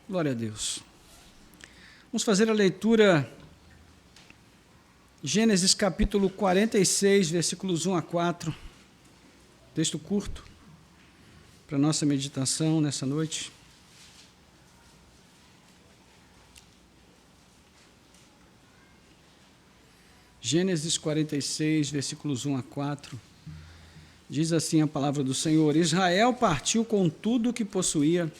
Glória a Deus. Vamos fazer a leitura, Gênesis capítulo 46, versículos 1 a 4, texto curto, para a nossa meditação nessa noite. Gênesis 46, versículos 1 a 4, diz assim a palavra do Senhor: Israel partiu com tudo o que possuía,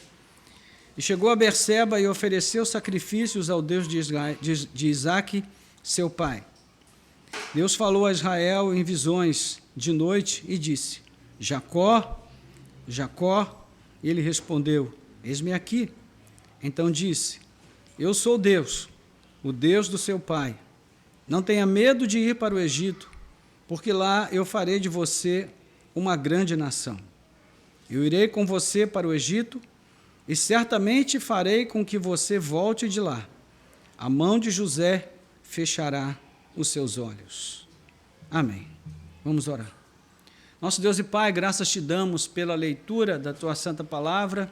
e chegou a Berseba e ofereceu sacrifícios ao Deus de Isaque, seu pai. Deus falou a Israel em visões de noite e disse: Jacó, Jacó. Ele respondeu: Eis-me aqui. Então disse: Eu sou Deus, o Deus do seu pai. Não tenha medo de ir para o Egito, porque lá eu farei de você uma grande nação. Eu irei com você para o Egito, e certamente farei com que você volte de lá. A mão de José fechará os seus olhos. Amém. Vamos orar. Nosso Deus e Pai, graças te damos pela leitura da tua santa palavra.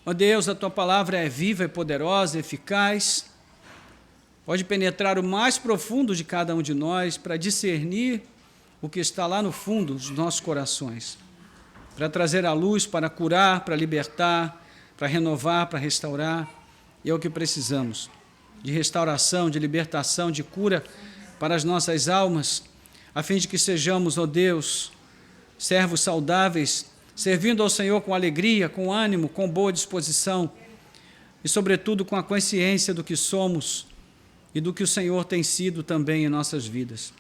Ó Deus, a tua palavra é viva, é poderosa, é eficaz. Pode penetrar o mais profundo de cada um de nós para discernir o que está lá no fundo dos nossos corações, para trazer a luz, para curar, para libertar, para renovar, para restaurar. E é o que precisamos, de restauração, de libertação, de cura para as nossas almas, a fim de que sejamos, ó Deus, servos saudáveis, servindo ao Senhor com alegria, com ânimo, com boa disposição e, sobretudo, com a consciência do que somos e do que o Senhor tem sido também em nossas vidas.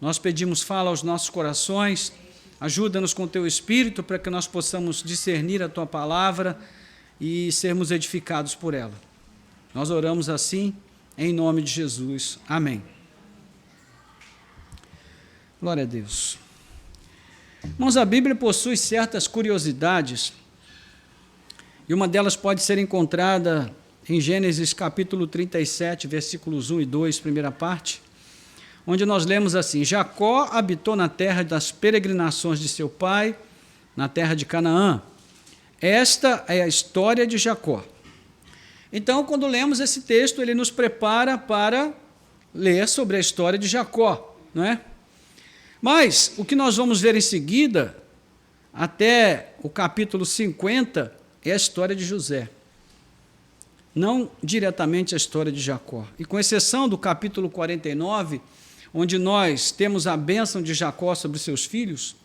Nós pedimos, fala aos nossos corações, ajuda-nos com o teu Espírito para que nós possamos discernir a tua palavra e sermos edificados por ela. Nós oramos assim, em nome de Jesus. Amém. Glória a Deus. Irmãos, a Bíblia possui certas curiosidades, e uma delas pode ser encontrada em Gênesis capítulo 37, versículos 1 e 2, primeira parte, onde nós lemos assim: Jacó habitou na terra das peregrinações de seu pai, na terra de Canaã. Esta é a história de Jacó. Então, quando lemos esse texto, ele nos prepara para ler sobre a história de Jacó, não é? Mas o que nós vamos ver em seguida, até o capítulo 50, é a história de José. Não diretamente a história de Jacó. E com exceção do capítulo 49, onde nós temos a bênção de Jacó sobre seus filhos,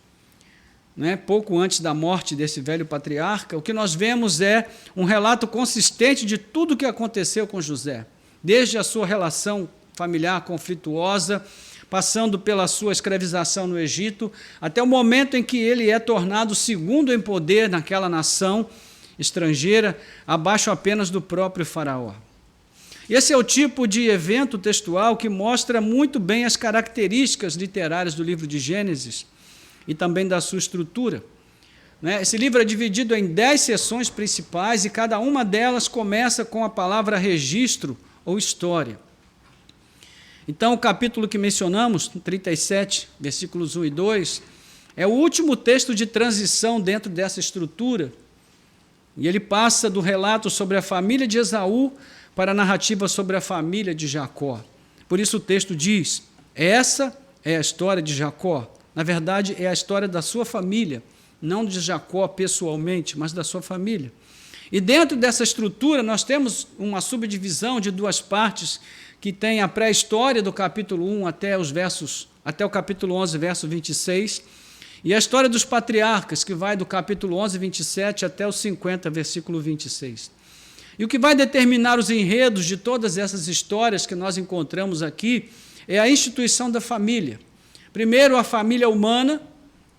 né, pouco antes da morte desse velho patriarca, o que nós vemos é um relato consistente de tudo o que aconteceu com José, desde a sua relação familiar conflituosa, passando pela sua escravização no Egito, até o momento em que ele é tornado segundo em poder naquela nação estrangeira, abaixo apenas do próprio faraó. Esse é o tipo de evento textual que mostra muito bem as características literárias do livro de Gênesis e também da sua estrutura. Esse livro é dividido em 10 seções principais e cada uma delas começa com a palavra registro ou história. Então, o capítulo que mencionamos, 37, versículos 1 e 2, é o último texto de transição dentro dessa estrutura. E ele passa do relato sobre a família de Esaú para a narrativa sobre a família de Jacó. Por isso o texto diz: essa é a história de Jacó. Na verdade, é a história da sua família, não de Jacó pessoalmente, mas da sua família. E dentro dessa estrutura nós temos uma subdivisão de duas partes, que tem a pré-história do capítulo 1 até o capítulo 11, verso 26, e a história dos patriarcas, que vai do capítulo 11, 27 até o 50, versículo 26. E o que vai determinar os enredos de todas essas histórias que nós encontramos aqui é a instituição da família. Primeiro, a família humana,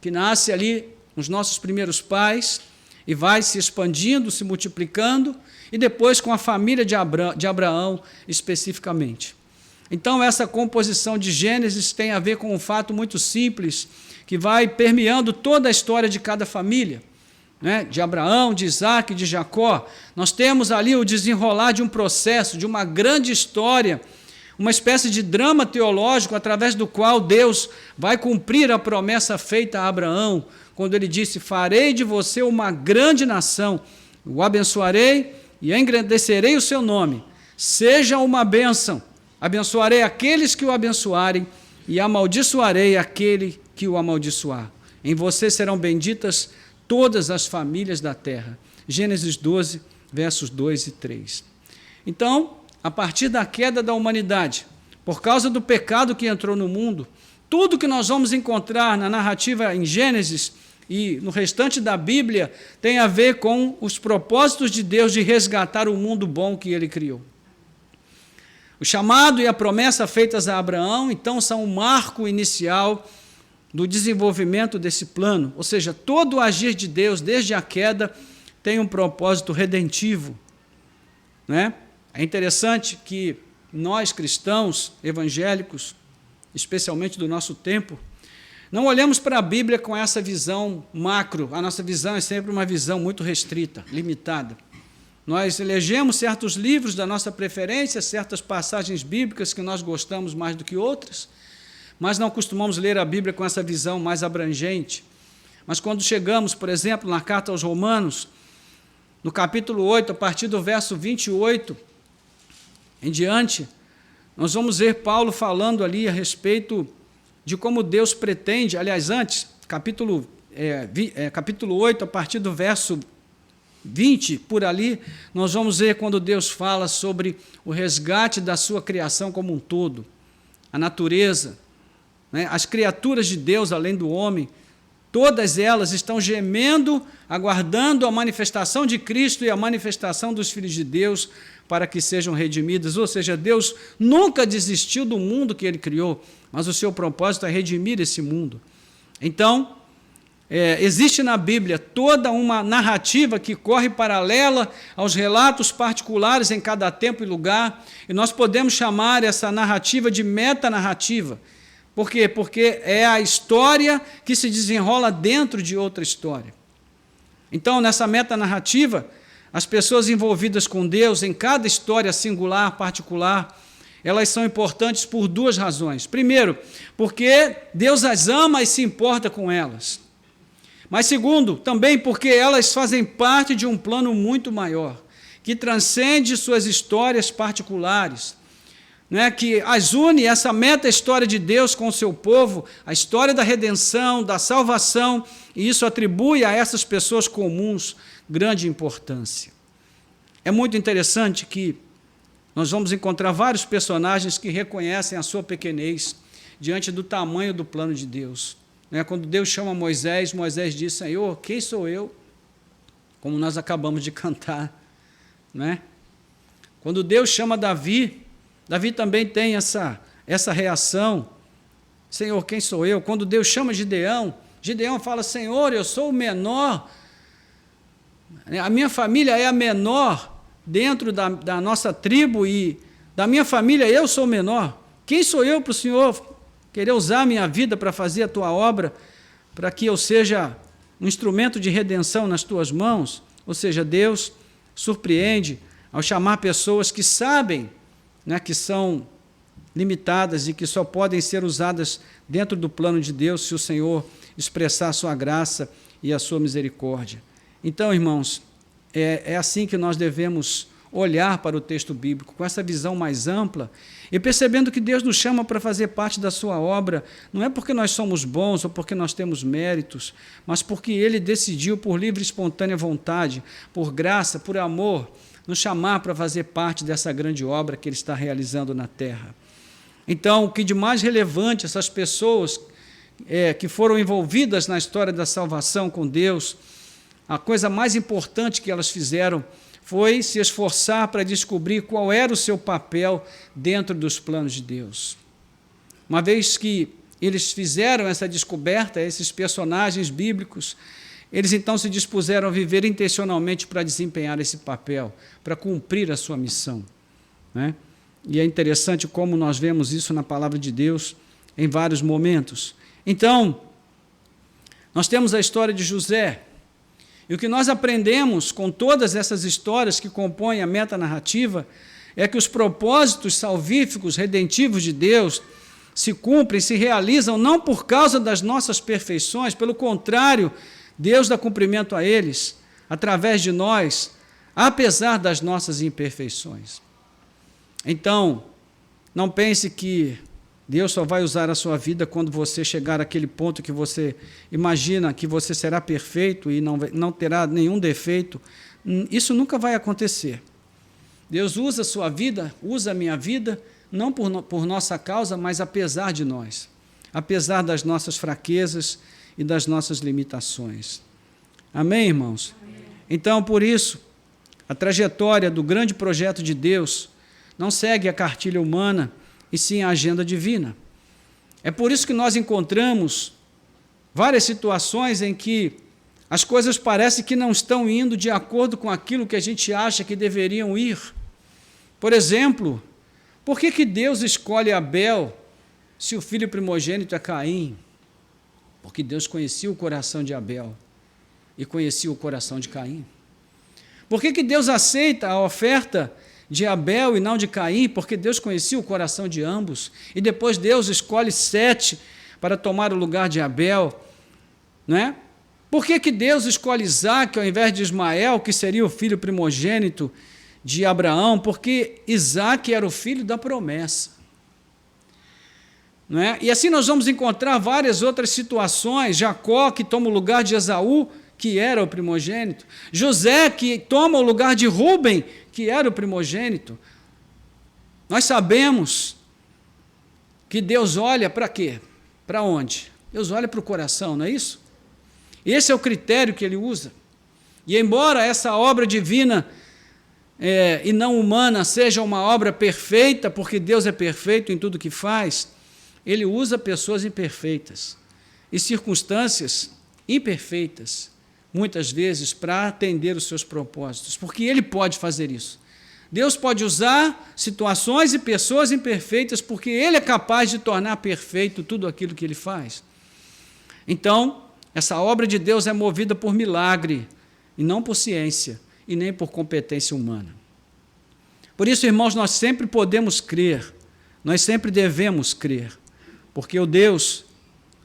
que nasce ali nos nossos primeiros pais e vai se expandindo, se multiplicando, e depois com a família de Abraão especificamente. Então, essa composição de Gênesis tem a ver com um fato muito simples, que vai permeando toda a história de cada família, né? De Abraão, de Isaac, de Jacó. Nós temos ali o desenrolar de um processo, de uma grande história, uma espécie de drama teológico através do qual Deus vai cumprir a promessa feita a Abraão, quando ele disse: farei de você uma grande nação, o abençoarei e engrandecerei o seu nome, seja uma bênção, abençoarei aqueles que o abençoarem e amaldiçoarei aquele que o amaldiçoar. Em você serão benditas todas as famílias da terra. Gênesis 12, versos 2 e 3. Então, a partir da queda da humanidade, por causa do pecado que entrou no mundo, tudo que nós vamos encontrar na narrativa em Gênesis e no restante da Bíblia tem a ver com os propósitos de Deus de resgatar o mundo bom que ele criou. O chamado e a promessa feitas a Abraão, então, são o marco inicial do desenvolvimento desse plano, ou seja, todo o agir de Deus, desde a queda, tem um propósito redentivo, né? É interessante que nós, cristãos, evangélicos, especialmente do nosso tempo, não olhamos para a Bíblia com essa visão macro. A nossa visão é sempre uma visão muito restrita, limitada. Nós elegemos certos livros da nossa preferência, certas passagens bíblicas que nós gostamos mais do que outras, mas não costumamos ler a Bíblia com essa visão mais abrangente. Mas quando chegamos, por exemplo, na carta aos Romanos, no capítulo 8, a partir do verso 28 em diante, nós vamos ver Paulo falando ali a respeito de como Deus pretende, aliás, antes, capítulo 8, a partir do verso 20, por ali, nós vamos ver quando Deus fala sobre o resgate da sua criação como um todo, a natureza, né? As criaturas de Deus, além do homem, todas elas estão gemendo, aguardando a manifestação de Cristo e a manifestação dos filhos de Deus para que sejam redimidas. Ou seja, Deus nunca desistiu do mundo que Ele criou, mas o seu propósito é redimir esse mundo. Então, existe na Bíblia toda uma narrativa que corre paralela aos relatos particulares em cada tempo e lugar, e nós podemos chamar essa narrativa de metanarrativa. Por quê? Porque é a história que se desenrola dentro de outra história. Então, nessa metanarrativa, as pessoas envolvidas com Deus em cada história singular, particular, elas são importantes por duas razões. Primeiro, porque Deus as ama e se importa com elas. Mas segundo, também porque elas fazem parte de um plano muito maior, que transcende suas histórias particulares, né, que as une, essa meta-história de Deus com o seu povo, a história da redenção, da salvação, e isso atribui a essas pessoas comuns grande importância. É muito interessante que nós vamos encontrar vários personagens que reconhecem a sua pequenez diante do tamanho do plano de Deus. Quando Deus chama Moisés, Moisés diz: Senhor, quem sou eu? Como nós acabamos de cantar. Né? Quando Deus chama Davi, Davi também tem essa reação: Senhor, quem sou eu? Quando Deus chama Gideão, Gideão fala: Senhor, eu sou o menor, a minha família é a menor dentro da nossa tribo e da minha família eu sou o menor. Quem sou eu para o Senhor querer usar a minha vida para fazer a tua obra, para que eu seja um instrumento de redenção nas tuas mãos? Ou seja, Deus surpreende ao chamar pessoas que sabem, né, que são limitadas e que só podem ser usadas dentro do plano de Deus se o Senhor expressar a sua graça e a sua misericórdia. Então, irmãos, é assim que nós devemos olhar para o texto bíblico, com essa visão mais ampla, e percebendo que Deus nos chama para fazer parte da sua obra, não é porque nós somos bons ou porque nós temos méritos, mas porque Ele decidiu, por livre e espontânea vontade, por graça, por amor, nos chamar para fazer parte dessa grande obra que Ele está realizando na terra. Então, o que de mais relevante essas pessoas que foram envolvidas na história da salvação com Deus, a coisa mais importante que elas fizeram foi se esforçar para descobrir qual era o seu papel dentro dos planos de Deus. Uma vez que eles fizeram essa descoberta, esses personagens bíblicos, eles então se dispuseram a viver intencionalmente para desempenhar esse papel, para cumprir a sua missão, né? E é interessante como nós vemos isso na palavra de Deus em vários momentos. Então, nós temos a história de José, e o que nós aprendemos com todas essas histórias que compõem a metanarrativa é que os propósitos salvíficos, redentivos de Deus se cumprem, se realizam não por causa das nossas perfeições, pelo contrário, Deus dá cumprimento a eles através de nós, apesar das nossas imperfeições. Então, não pense que Deus só vai usar a sua vida quando você chegar àquele ponto que você imagina que você será perfeito e não terá nenhum defeito. Isso nunca vai acontecer. Deus usa a sua vida, usa a minha vida, não por nossa causa, mas apesar de nós, apesar das nossas fraquezas e das nossas limitações. Amém, irmãos? Amém. Então, por isso, a trajetória do grande projeto de Deus não segue a cartilha humana, e sim a agenda divina. É por isso que nós encontramos várias situações em que as coisas parecem que não estão indo de acordo com aquilo que a gente acha que deveriam ir. Por exemplo, por que Deus escolhe Abel se o filho primogênito é Caim? Porque Deus conhecia o coração de Abel e conhecia o coração de Caim. Por que Deus aceita a oferta de Abel e não de Caim? Porque Deus conhecia o coração de ambos, e depois Deus escolhe Sete para tomar o lugar de Abel, não é? Por que Deus escolhe Isaque ao invés de Ismael, que seria o filho primogênito de Abraão? Porque Isaque era o filho da promessa, não é? E assim nós vamos encontrar várias outras situações. Jacó, que toma o lugar de Esaú, que era o primogênito. José, que toma o lugar de Rúben, que era o primogênito. Nós sabemos que Deus olha para quê? Para onde? Deus olha para o coração, não é isso? Esse é o critério que Ele usa. E embora essa obra divina e não humana seja uma obra perfeita, porque Deus é perfeito em tudo que faz, Ele usa pessoas imperfeitas e circunstâncias imperfeitas, muitas vezes, para atender os seus propósitos, porque Ele pode fazer isso. Deus pode usar situações e pessoas imperfeitas, porque Ele é capaz de tornar perfeito tudo aquilo que Ele faz. Então, essa obra de Deus é movida por milagre, e não por ciência, e nem por competência humana. Por isso, irmãos, nós sempre podemos crer, nós sempre devemos crer, porque o Deus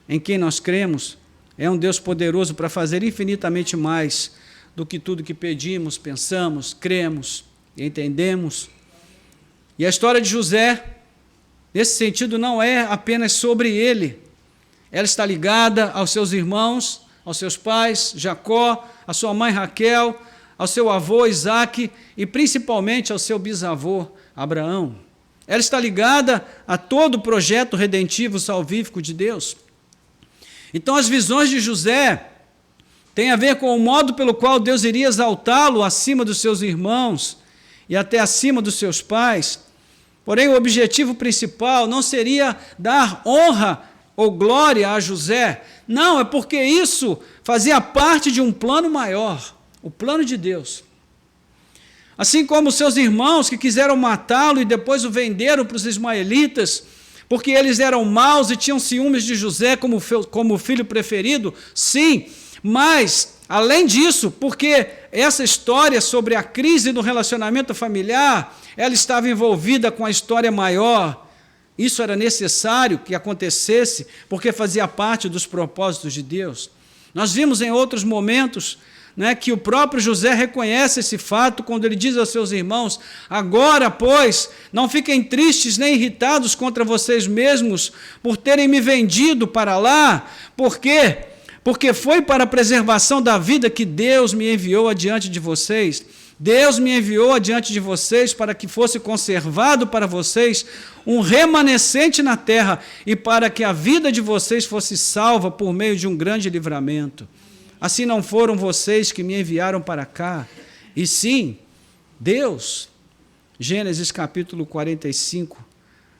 em quem nós cremos é um Deus poderoso para fazer infinitamente mais do que tudo que pedimos, pensamos, cremos e entendemos. E a história de José, nesse sentido, não é apenas sobre ele. Ela está ligada aos seus irmãos, aos seus pais, Jacó, à sua mãe Raquel, ao seu avô Isaque e principalmente ao seu bisavô Abraão. Ela está ligada a todo o projeto redentivo salvífico de Deus. Então, as visões de José têm a ver com o modo pelo qual Deus iria exaltá-lo acima dos seus irmãos e até acima dos seus pais. Porém, o objetivo principal não seria dar honra ou glória a José. Não, é porque isso fazia parte de um plano maior, o plano de Deus. Assim como seus irmãos que quiseram matá-lo e depois o venderam para os ismaelitas, porque eles eram maus e tinham ciúmes de José como filho preferido, sim, mas, além disso, porque essa história sobre a crise do relacionamento familiar, ela estava envolvida com a história maior. Isso era necessário que acontecesse, porque fazia parte dos propósitos de Deus. Nós vimos em outros momentos né, que o próprio José reconhece esse fato quando ele diz aos seus irmãos: agora, pois, não fiquem tristes nem irritados contra vocês mesmos por terem me vendido para lá. Por quê? Porque foi para a preservação da vida que Deus me enviou adiante de vocês. Deus me enviou adiante de vocês para que fosse conservado para vocês um remanescente na terra e para que a vida de vocês fosse salva por meio de um grande livramento. Assim não foram vocês que me enviaram para cá, e sim Deus. Gênesis capítulo 45,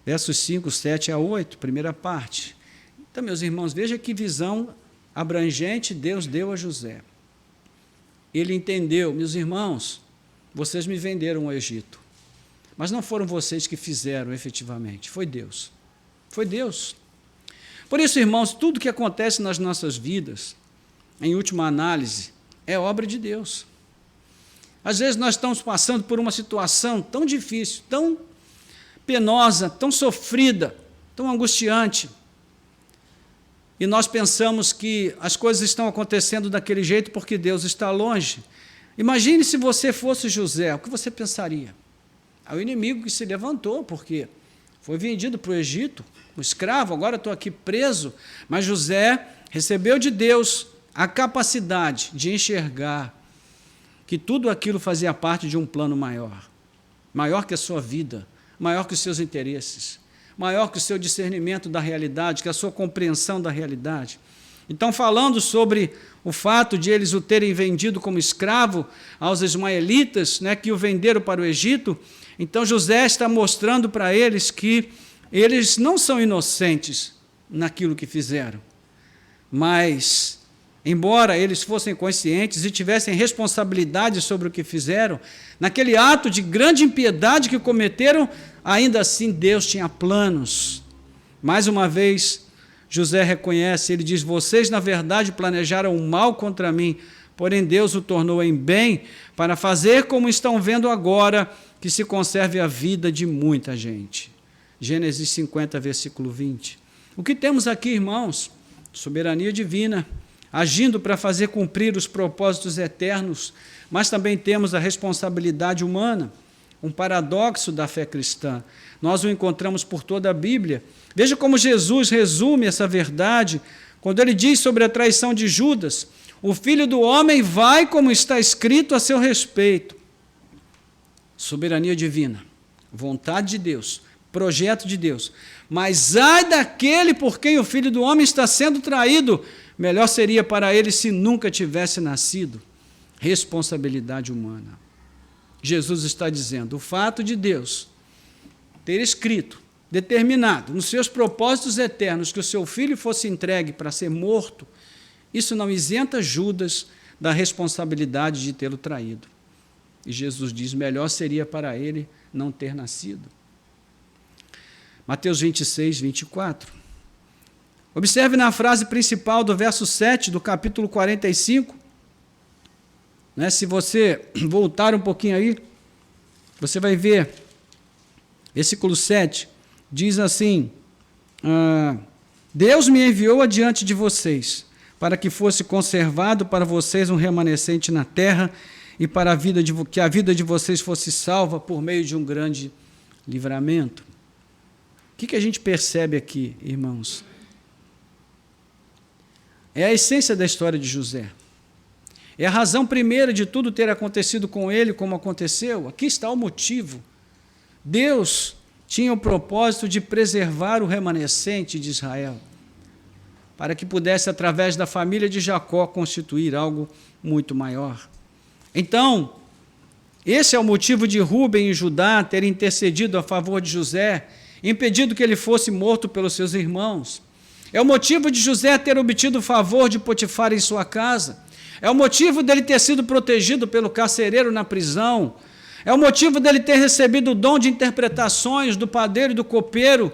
versos 5, 7 a 8, primeira parte. Então, meus irmãos, veja que visão abrangente Deus deu a José. Ele entendeu: meus irmãos, vocês me venderam ao Egito, mas não foram vocês que fizeram efetivamente, foi Deus. Foi Deus. Por isso, irmãos, tudo que acontece nas nossas vidas, em última análise, é obra de Deus. Às vezes nós estamos passando por uma situação tão difícil, tão penosa, tão sofrida, tão angustiante, e nós pensamos que as coisas estão acontecendo daquele jeito porque Deus está longe. Imagine se você fosse José, o que você pensaria? É o inimigo que se levantou, porque foi vendido para o Egito, um escravo, agora estou aqui preso. Mas José recebeu de Deus a capacidade de enxergar que tudo aquilo fazia parte de um plano maior, maior que a sua vida, maior que os seus interesses, maior que o seu discernimento da realidade, que a sua compreensão da realidade. Então, falando sobre o fato de eles o terem vendido como escravo aos ismaelitas, né, que o venderam para o Egito, então José está mostrando para eles que eles não são inocentes naquilo que fizeram, mas, embora eles fossem conscientes e tivessem responsabilidade sobre o que fizeram, naquele ato de grande impiedade que cometeram, ainda assim Deus tinha planos. Mais uma vez, José reconhece, ele diz: vocês na verdade planejaram o mal contra mim, porém Deus o tornou em bem para fazer como estão vendo agora, que se conserve a vida de muita gente. Gênesis 50, versículo 20. O que temos aqui, irmãos? Soberania divina, agindo para fazer cumprir os propósitos eternos, mas também temos a responsabilidade humana, um paradoxo da fé cristã. Nós o encontramos por toda a Bíblia. Veja como Jesus resume essa verdade quando ele diz sobre a traição de Judas: o Filho do Homem vai como está escrito a seu respeito. Soberania divina, vontade de Deus, projeto de Deus. Mas ai daquele por quem o Filho do Homem está sendo traído, melhor seria para ele se nunca tivesse nascido. Responsabilidade humana. Jesus está dizendo: o fato de Deus ter escrito, determinado, nos seus propósitos eternos, que o seu filho fosse entregue para ser morto, isso não isenta Judas da responsabilidade de tê-lo traído. E Jesus diz: melhor seria para ele não ter nascido. Mateus 26, 24. Observe na frase principal do verso 7 do capítulo 45, né, se você voltar um pouquinho aí, você vai ver, versículo 7, diz assim: Deus me enviou adiante de vocês, para que fosse conservado para vocês um remanescente na terra, e para que a vida de vocês fosse salva por meio de um grande livramento. O que a gente percebe aqui, irmãos? É a essência da história de José. É a razão primeira de tudo ter acontecido com ele como aconteceu. Aqui está o motivo. Deus tinha o propósito de preservar o remanescente de Israel, para que pudesse, através da família de Jacó, constituir algo muito maior. Então, esse é o motivo de Rúben e Judá terem intercedido a favor de José, impedindo que ele fosse morto pelos seus irmãos. É o motivo de José ter obtido o favor de Potifar em sua casa. É o motivo dele ter sido protegido pelo carcereiro na prisão. É o motivo dele ter recebido o dom de interpretações do padeiro e do copeiro,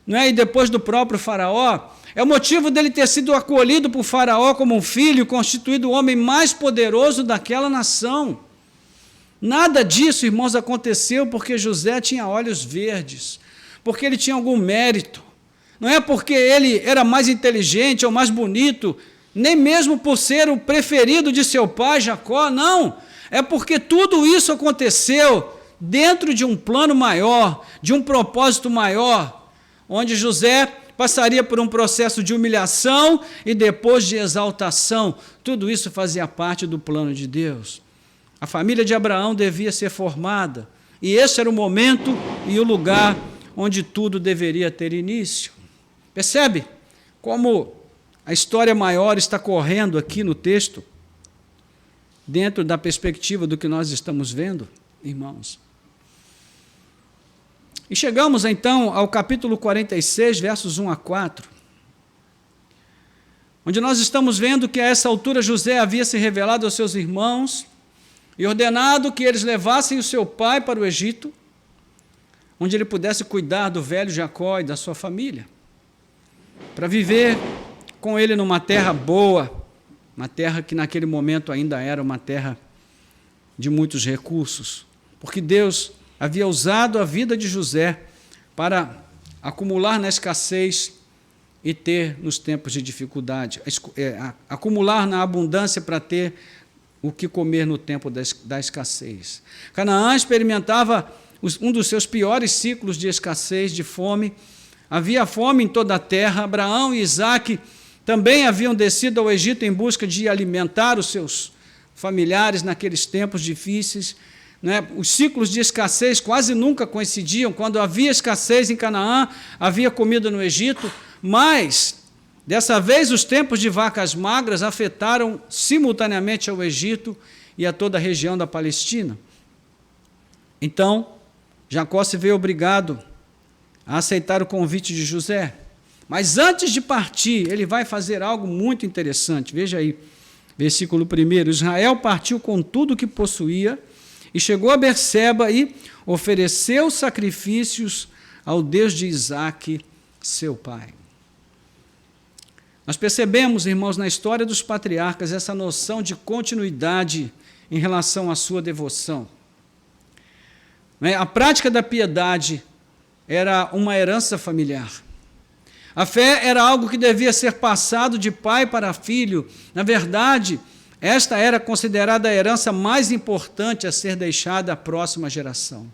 não é? E depois do próprio faraó. É o motivo dele ter sido acolhido por faraó como um filho, constituído o homem mais poderoso daquela nação. Nada disso, irmãos, aconteceu porque José tinha olhos verdes, porque ele tinha algum mérito. Não é porque ele era mais inteligente ou mais bonito, nem mesmo por ser o preferido de seu pai, Jacó, não. É porque tudo isso aconteceu dentro de um plano maior, de um propósito maior, onde José passaria por um processo de humilhação e depois de exaltação. Tudo isso fazia parte do plano de Deus. A família de Abraão devia ser formada, e esse era o momento e o lugar onde tudo deveria ter início. Percebe como a história maior está correndo aqui no texto, dentro da perspectiva do que nós estamos vendo, irmãos? E chegamos então ao capítulo 46, versos 1 a 4, onde nós estamos vendo que a essa altura José havia se revelado aos seus irmãos e ordenado que eles levassem o seu pai para o Egito, onde ele pudesse cuidar do velho Jacó e da sua família, para viver com ele numa terra boa, uma terra que naquele momento ainda era uma terra de muitos recursos, porque Deus havia usado a vida de José para acumular na escassez e ter nos tempos de dificuldade, acumular na abundância para ter o que comer no tempo da escassez. Canaã experimentava um dos seus piores ciclos de escassez, de fome. Havia fome em toda a terra. Abraão e Isaque também haviam descido ao Egito em busca de alimentar os seus familiares naqueles tempos difíceis. Os ciclos de escassez quase nunca coincidiam. Quando havia escassez em Canaã, havia comida no Egito, mas dessa vez os tempos de vacas magras afetaram simultaneamente ao Egito e a toda a região da Palestina. Então, Jacó se vê obrigado a aceitar o convite de José. Mas antes de partir, ele vai fazer algo muito interessante. Veja aí, versículo 1. Israel partiu com tudo o que possuía e chegou a Berseba e ofereceu sacrifícios ao Deus de Isaque, seu pai. Nós percebemos, irmãos, na história dos patriarcas, essa noção de continuidade em relação à sua devoção. A prática da piedade era uma herança familiar. A fé era algo que devia ser passado de pai para filho. Na verdade, esta era considerada a herança mais importante a ser deixada à próxima geração.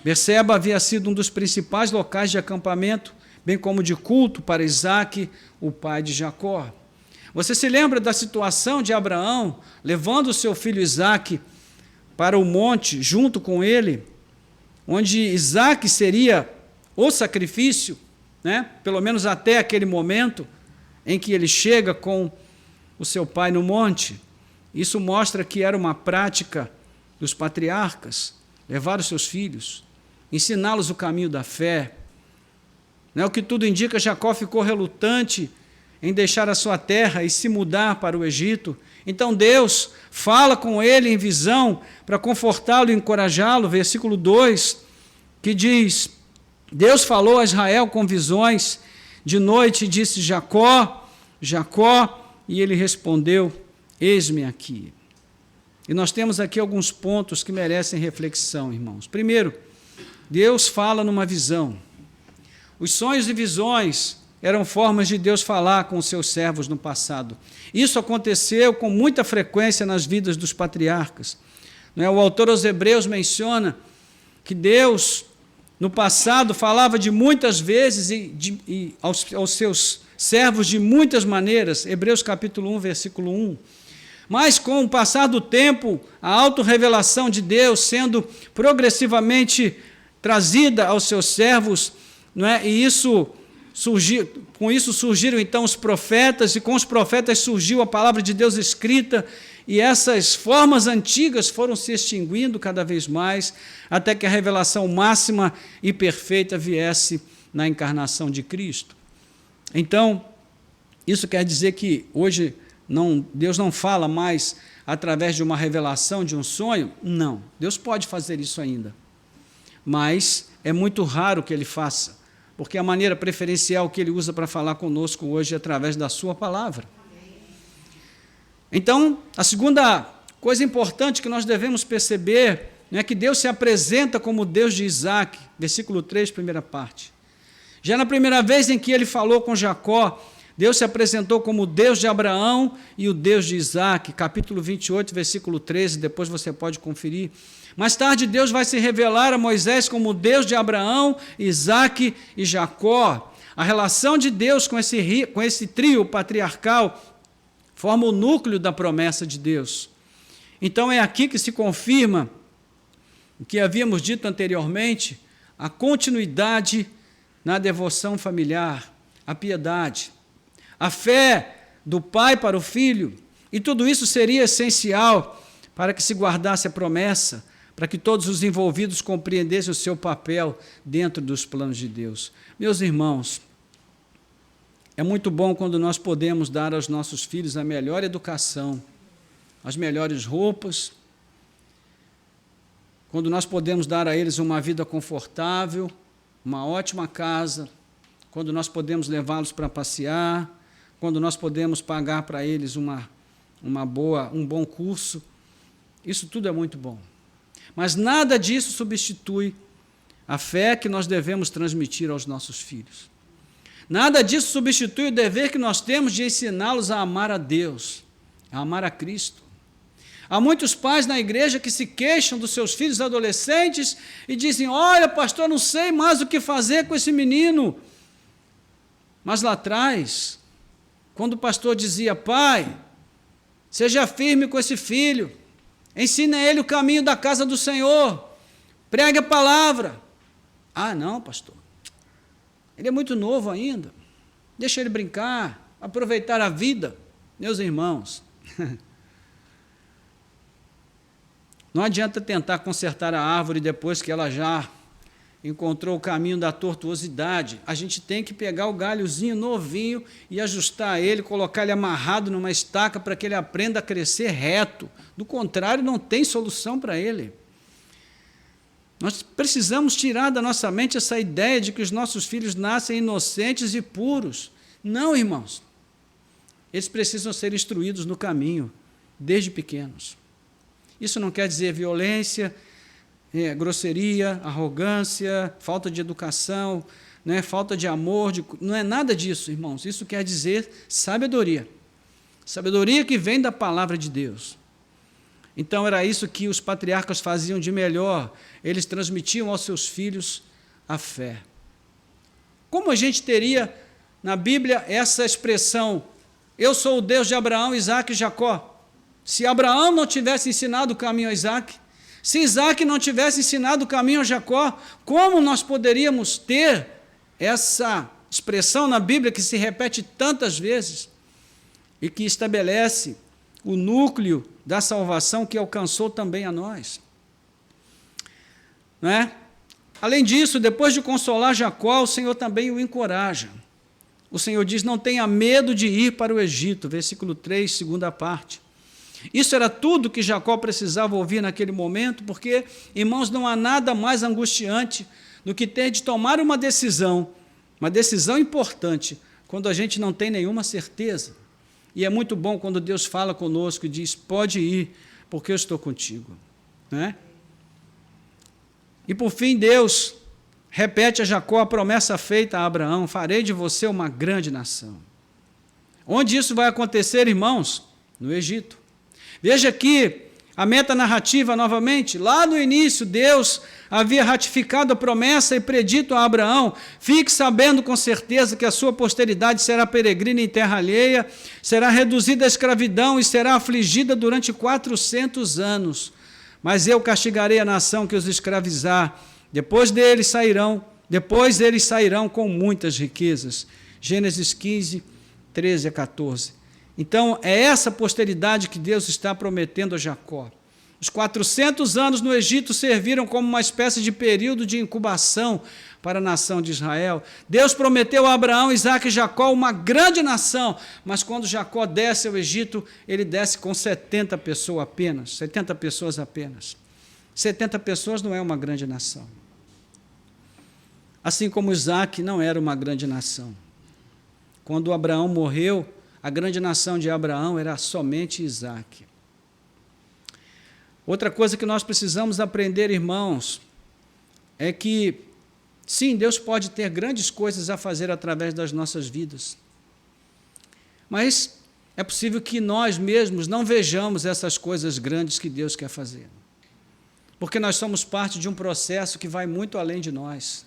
Berseba havia sido um dos principais locais de acampamento, bem como de culto para Isaque, o pai de Jacó. Você se lembra da situação de Abraão levando o seu filho Isaque para o monte junto com ele, onde Isaque seria o sacrifício, pelo menos até aquele momento em que ele chega com o seu pai no monte. Isso mostra que era uma prática dos patriarcas, levar os seus filhos, ensiná-los o caminho da fé. O que tudo indica, Jacó ficou relutante em deixar a sua terra e se mudar para o Egito. Então Deus fala com ele em visão para confortá-lo e encorajá-lo. Versículo 2, que diz: Deus falou a Israel com visões de noite e disse: Jacó, Jacó, e ele respondeu: eis-me aqui. E nós temos aqui alguns pontos que merecem reflexão, irmãos. Primeiro, Deus fala numa visão. Os sonhos e visões eram formas de Deus falar com os seus servos no passado. Isso aconteceu com muita frequência nas vidas dos patriarcas. O autor aos Hebreus menciona que Deus, no passado, falava de muitas vezes e aos seus servos de muitas maneiras. Hebreus capítulo 1, versículo 1. Mas com o passar do tempo, a autorrevelação de Deus sendo progressivamente trazida aos seus servos, e com isso surgiram então os profetas, e com os profetas surgiu a palavra de Deus escrita, e essas formas antigas foram se extinguindo cada vez mais, até que a revelação máxima e perfeita viesse na encarnação de Cristo. Então, isso quer dizer que hoje Deus não fala mais através de uma revelação, de um sonho? Não, Deus pode fazer isso ainda, mas é muito raro que Ele faça, porque a maneira preferencial que Ele usa para falar conosco hoje é através da sua palavra. Então, a segunda coisa importante que nós devemos perceber é que Deus se apresenta como Deus de Isaque, versículo 3, primeira parte. Já na primeira vez em que Ele falou com Jacó, Deus se apresentou como o Deus de Abraão e o Deus de Isaque, capítulo 28, versículo 13, depois você pode conferir. Mais tarde, Deus vai se revelar a Moisés como o Deus de Abraão, Isaque e Jacó. A relação de Deus com esse trio patriarcal forma o núcleo da promessa de Deus. Então é aqui que se confirma o que havíamos dito anteriormente, a continuidade na devoção familiar, a piedade, a fé do pai para o filho, e tudo isso seria essencial para que se guardasse a promessa, para que todos os envolvidos compreendessem o seu papel dentro dos planos de Deus. Meus irmãos, é muito bom quando nós podemos dar aos nossos filhos a melhor educação, as melhores roupas, quando nós podemos dar a eles uma vida confortável, uma ótima casa, quando nós podemos levá-los para passear, quando nós podemos pagar para eles um bom curso, isso tudo é muito bom. Mas nada disso substitui a fé que nós devemos transmitir aos nossos filhos. Nada disso substitui o dever que nós temos de ensiná-los a amar a Deus, a amar a Cristo. Há muitos pais na igreja que se queixam dos seus filhos adolescentes e dizem: olha, pastor, não sei mais o que fazer com esse menino. Mas lá atrás, quando o pastor dizia: pai, seja firme com esse filho, ensina a ele o caminho da casa do Senhor, pregue a palavra. Ah, não, pastor, ele é muito novo ainda, deixa ele brincar, aproveitar a vida. Meus irmãos, não adianta tentar consertar a árvore depois que ela já encontrou o caminho da tortuosidade. A gente tem que pegar o galhozinho novinho e ajustar ele, colocar ele amarrado numa estaca para que ele aprenda a crescer reto. Do contrário, não tem solução para ele. Nós precisamos tirar da nossa mente essa ideia de que os nossos filhos nascem inocentes e puros. Não, irmãos. Eles precisam ser instruídos no caminho, desde pequenos. Isso não quer dizer violência, grosseria, arrogância, falta de educação, falta de amor, não é nada disso, irmãos. Isso quer dizer sabedoria. Sabedoria que vem da palavra de Deus. Então era isso que os patriarcas faziam de melhor. Eles transmitiam aos seus filhos a fé. Como a gente teria na Bíblia essa expressão: eu sou o Deus de Abraão, Isaque e Jacó? Se Abraão não tivesse ensinado o caminho a Isaque, se Isaque não tivesse ensinado o caminho a Jacó, como nós poderíamos ter essa expressão na Bíblia que se repete tantas vezes e que estabelece o núcleo da salvação que alcançou também a nós? Não é? Além disso, depois de consolar Jacó, o Senhor também o encoraja. O Senhor diz: não tenha medo de ir para o Egito, versículo 3, segunda parte. Isso era tudo que Jacó precisava ouvir naquele momento, porque, irmãos, não há nada mais angustiante do que ter de tomar uma decisão importante, quando a gente não tem nenhuma certeza. E é muito bom quando Deus fala conosco e diz: pode ir, porque eu estou contigo. Né? E por fim, Deus repete a Jacó a promessa feita a Abraão: farei de você uma grande nação. Onde isso vai acontecer, irmãos? No Egito. Veja aqui a metanarrativa novamente. Lá no início, Deus havia ratificado a promessa e predito a Abraão: fique sabendo com certeza que a sua posteridade será peregrina em terra alheia, será reduzida à escravidão e será afligida durante 400 anos. Mas eu castigarei a nação que os escravizar. Depois eles sairão com muitas riquezas. Gênesis 15, 13 a 14. Então, é essa posteridade que Deus está prometendo a Jacó. Os 400 anos no Egito serviram como uma espécie de período de incubação para a nação de Israel. Deus prometeu a Abraão, Isaque e Jacó uma grande nação, mas quando Jacó desce ao Egito, ele desce com 70 pessoas apenas. 70 pessoas não é uma grande nação. Assim como Isaque não era uma grande nação. Quando Abraão morreu, a grande nação de Abraão era somente Isaque. Outra coisa que nós precisamos aprender, irmãos, é que, sim, Deus pode ter grandes coisas a fazer através das nossas vidas. Mas é possível que nós mesmos não vejamos essas coisas grandes que Deus quer fazer. Porque nós somos parte de um processo que vai muito além de nós.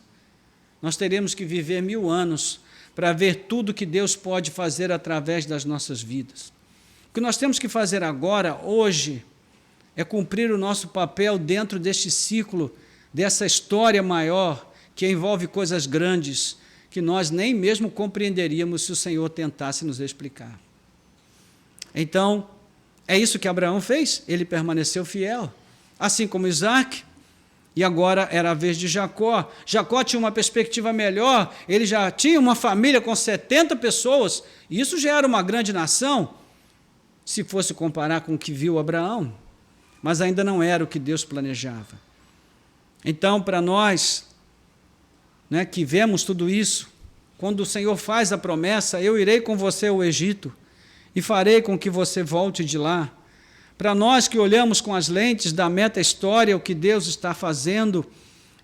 Nós teremos que viver 1000 anos para ver tudo que Deus pode fazer através das nossas vidas. O que nós temos que fazer agora, hoje, é cumprir o nosso papel dentro deste ciclo, dessa história maior, que envolve coisas grandes, que nós nem mesmo compreenderíamos se o Senhor tentasse nos explicar. Então, é isso que Abraão fez, ele permaneceu fiel, assim como Isaac, e agora era a vez de Jacó. Jacó tinha uma perspectiva melhor, ele já tinha uma família com 70 pessoas, e isso já era uma grande nação, se fosse comparar com o que viu Abraão, mas ainda não era o que Deus planejava. Então, para nós, né, que vemos tudo isso, quando o Senhor faz a promessa, eu irei com você ao Egito, e farei com que você volte de lá. Para nós que olhamos com as lentes da meta-história o que Deus está fazendo,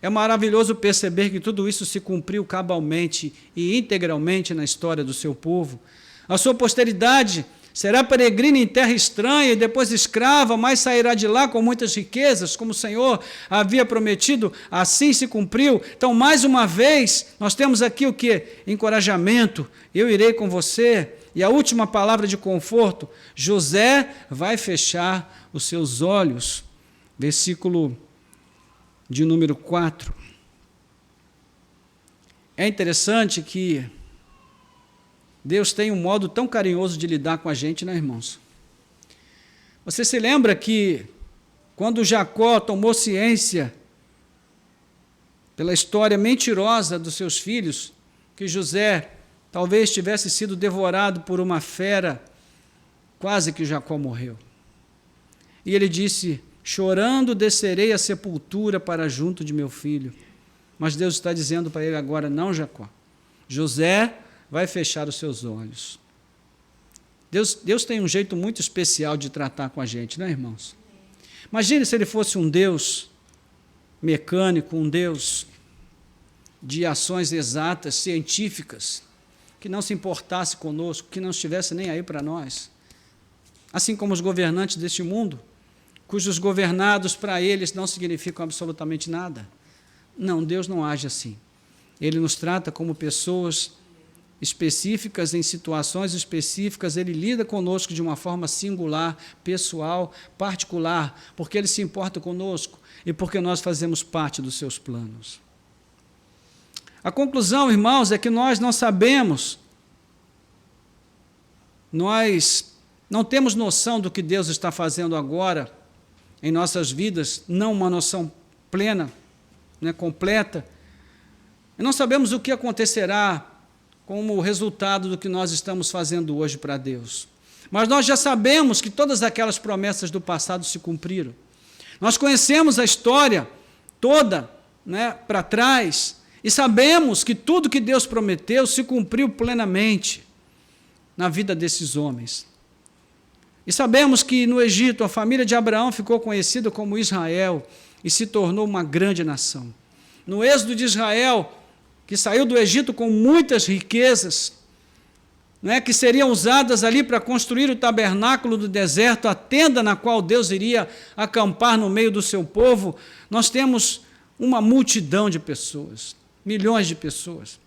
é maravilhoso perceber que tudo isso se cumpriu cabalmente e integralmente na história do seu povo. A sua posteridade será peregrina em terra estranha e depois escrava, mas sairá de lá com muitas riquezas, como o Senhor havia prometido, assim se cumpriu. Então, mais uma vez, nós temos aqui o quê? Encorajamento, eu irei com você. E a última palavra de conforto, José vai fechar os seus olhos. Versículo de número 4. É interessante que Deus tem um modo tão carinhoso de lidar com a gente, né, irmãos? Você se lembra que quando Jacó tomou ciência, pela história mentirosa dos seus filhos, que José talvez tivesse sido devorado por uma fera, quase que Jacó morreu. E ele disse, chorando descerei à sepultura para junto de meu filho. Mas Deus está dizendo para ele agora, não, Jacó. José vai fechar os seus olhos. Deus tem um jeito muito especial de tratar com a gente, né, irmãos? Imagine se ele fosse um Deus mecânico, um Deus de ações exatas, científicas, que não se importasse conosco, que não estivesse nem aí para nós. Assim como os governantes deste mundo, cujos governados para eles não significam absolutamente nada. Não, Deus não age assim. Ele nos trata como pessoas específicas, em situações específicas, ele lida conosco de uma forma singular, pessoal, particular, porque ele se importa conosco e porque nós fazemos parte dos seus planos. A conclusão, irmãos, é que nós não sabemos, nós não temos noção do que Deus está fazendo agora em nossas vidas, não uma noção plena, né, completa. E não sabemos o que acontecerá como resultado do que nós estamos fazendo hoje para Deus. Mas nós já sabemos que todas aquelas promessas do passado se cumpriram. Nós conhecemos a história toda, né, para trás, e sabemos que tudo que Deus prometeu se cumpriu plenamente na vida desses homens. E sabemos que no Egito a família de Abraão ficou conhecida como Israel e se tornou uma grande nação. No êxodo de Israel, que saiu do Egito com muitas riquezas, né, que seriam usadas ali para construir o tabernáculo do deserto, a tenda na qual Deus iria acampar no meio do seu povo, nós temos uma multidão de pessoas, milhões de pessoas.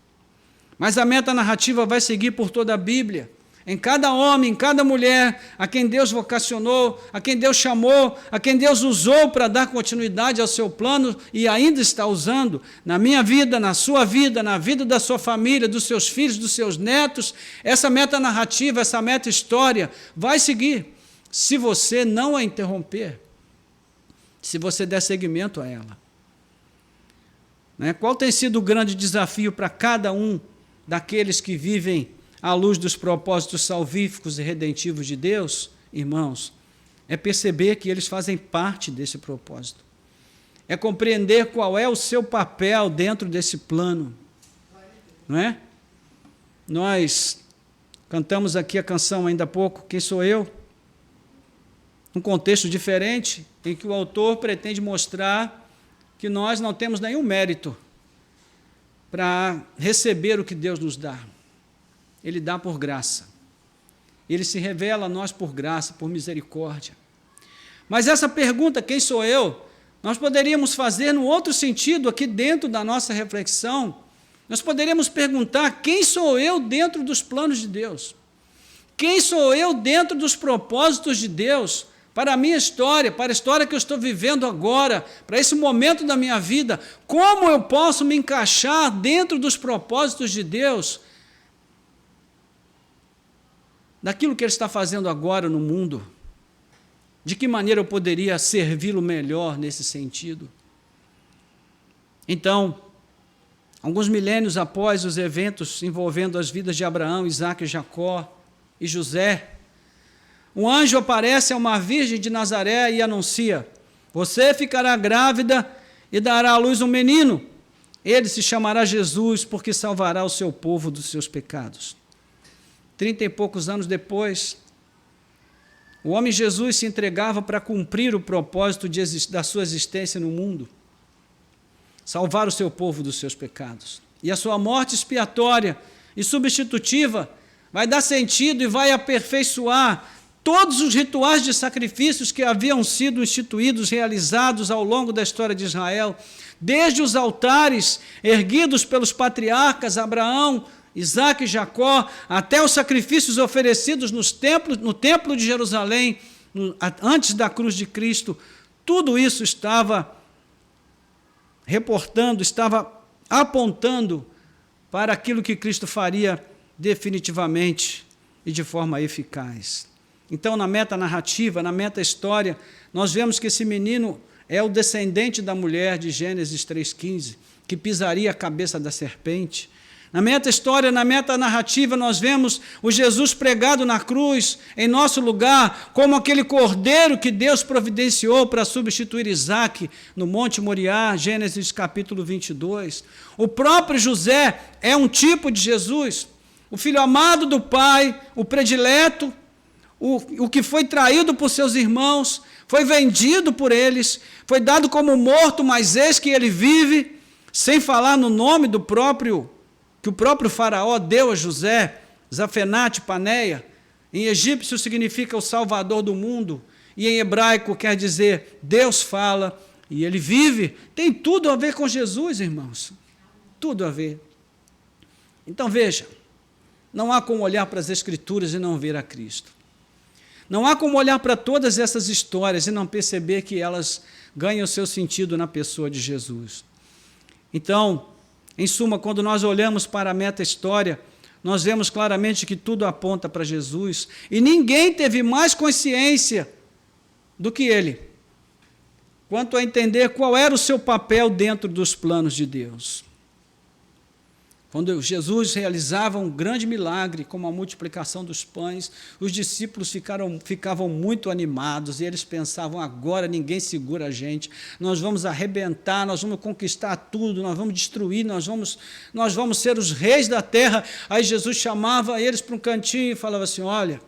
Mas a metanarrativa vai seguir por toda a Bíblia, em cada homem, em cada mulher, a quem Deus vocacionou, a quem Deus chamou, a quem Deus usou para dar continuidade ao seu plano e ainda está usando, na minha vida, na sua vida, na vida da sua família, dos seus filhos, dos seus netos, essa metanarrativa, essa meta-história vai seguir, se você não a interromper, se você der seguimento a ela. Qual tem sido o grande desafio para cada um daqueles que vivem à luz dos propósitos salvíficos e redentivos de Deus, irmãos? É perceber que eles fazem parte desse propósito. É compreender qual é o seu papel dentro desse plano. Não é? Nós cantamos aqui a canção ainda há pouco, Quem Sou Eu? Um contexto diferente, em que o autor pretende mostrar que nós não temos nenhum mérito para receber o que Deus nos dá. Ele dá por graça. Ele se revela a nós por graça, por misericórdia. Mas essa pergunta, quem sou eu? Nós poderíamos fazer no outro sentido aqui dentro da nossa reflexão. Nós poderíamos perguntar, quem sou eu dentro dos planos de Deus? Quem sou eu dentro dos propósitos de Deus? Para a minha história, para a história que eu estou vivendo agora, para esse momento da minha vida, como eu posso me encaixar dentro dos propósitos de Deus? Daquilo que Ele está fazendo agora no mundo? De que maneira eu poderia servi-lo melhor nesse sentido? Então, alguns milênios após os eventos envolvendo as vidas de Abraão, Isaque, Jacó e José, um anjo aparece a uma virgem de Nazaré e anuncia: você ficará grávida e dará à luz um menino. Ele se chamará Jesus, porque salvará o seu povo dos seus pecados. 30 e poucos anos depois, o homem Jesus se entregava para cumprir o propósito da sua existência no mundo, salvar o seu povo dos seus pecados. E a sua morte expiatória e substitutiva vai dar sentido e vai aperfeiçoar todos os rituais de sacrifícios que haviam sido instituídos, realizados ao longo da história de Israel, desde os altares erguidos pelos patriarcas Abraão, Isaque e Jacó, até os sacrifícios oferecidos no templo de Jerusalém, antes da cruz de Cristo. Tudo isso estava reportando, estava apontando para aquilo que Cristo faria definitivamente e de forma eficaz. Então, na metanarrativa, na meta-história, nós vemos que esse menino é o descendente da mulher de Gênesis 3,15, que pisaria a cabeça da serpente. Na meta-história, na metanarrativa, nós vemos o Jesus pregado na cruz, em nosso lugar, como aquele cordeiro que Deus providenciou para substituir Isaque no Monte Moriá, Gênesis capítulo 22. O próprio José é um tipo de Jesus, o filho amado do Pai, o predileto, o que foi traído por seus irmãos, foi vendido por eles, foi dado como morto, mas eis que ele vive, sem falar no nome que o próprio faraó deu a José, Zafenate Paneia. Em egípcio significa o Salvador do mundo, e em hebraico quer dizer Deus fala e ele vive. Tem tudo a ver com Jesus, irmãos, tudo a ver. Então veja, não há como olhar para as Escrituras e não ver a Cristo. Não há como olhar para todas essas histórias e não perceber que elas ganham seu sentido na pessoa de Jesus. Então, em suma, quando nós olhamos para a meta-história, nós vemos claramente que tudo aponta para Jesus, e ninguém teve mais consciência do que ele, quanto a entender qual era o seu papel dentro dos planos de Deus. Quando Jesus realizava um grande milagre, como a multiplicação dos pães, os discípulos ficavam muito animados, e eles pensavam: agora ninguém segura a gente, nós vamos arrebentar, nós vamos conquistar tudo, nós vamos destruir, nós vamos ser os reis da terra. Aí Jesus chamava eles para um cantinho e falava assim: olha,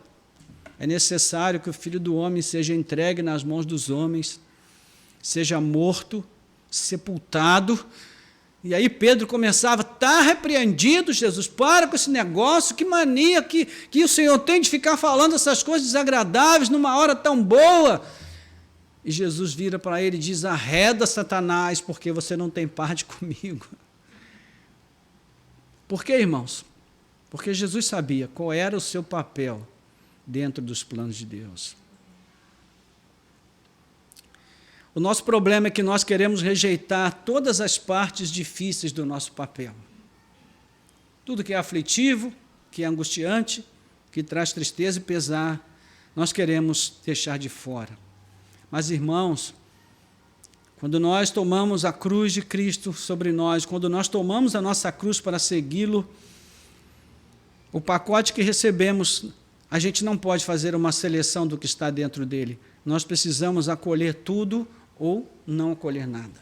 é necessário que o Filho do Homem seja entregue nas mãos dos homens, seja morto, sepultado. E aí Pedro começava: está repreendido, Jesus, para com esse negócio, que mania que o Senhor tem de ficar falando essas coisas desagradáveis numa hora tão boa. E Jesus vira para ele e diz: arreda, Satanás, porque você não tem parte comigo. Por quê, irmãos? Porque Jesus sabia qual era o seu papel dentro dos planos de Deus. O nosso problema é que nós queremos rejeitar todas as partes difíceis do nosso papel. Tudo que é aflitivo, que é angustiante, que traz tristeza e pesar, nós queremos deixar de fora. Mas, irmãos, quando nós tomamos a cruz de Cristo sobre nós, quando nós tomamos a nossa cruz para segui-lo, o pacote que recebemos, a gente não pode fazer uma seleção do que está dentro dele. Nós precisamos acolher tudo ou não acolher nada.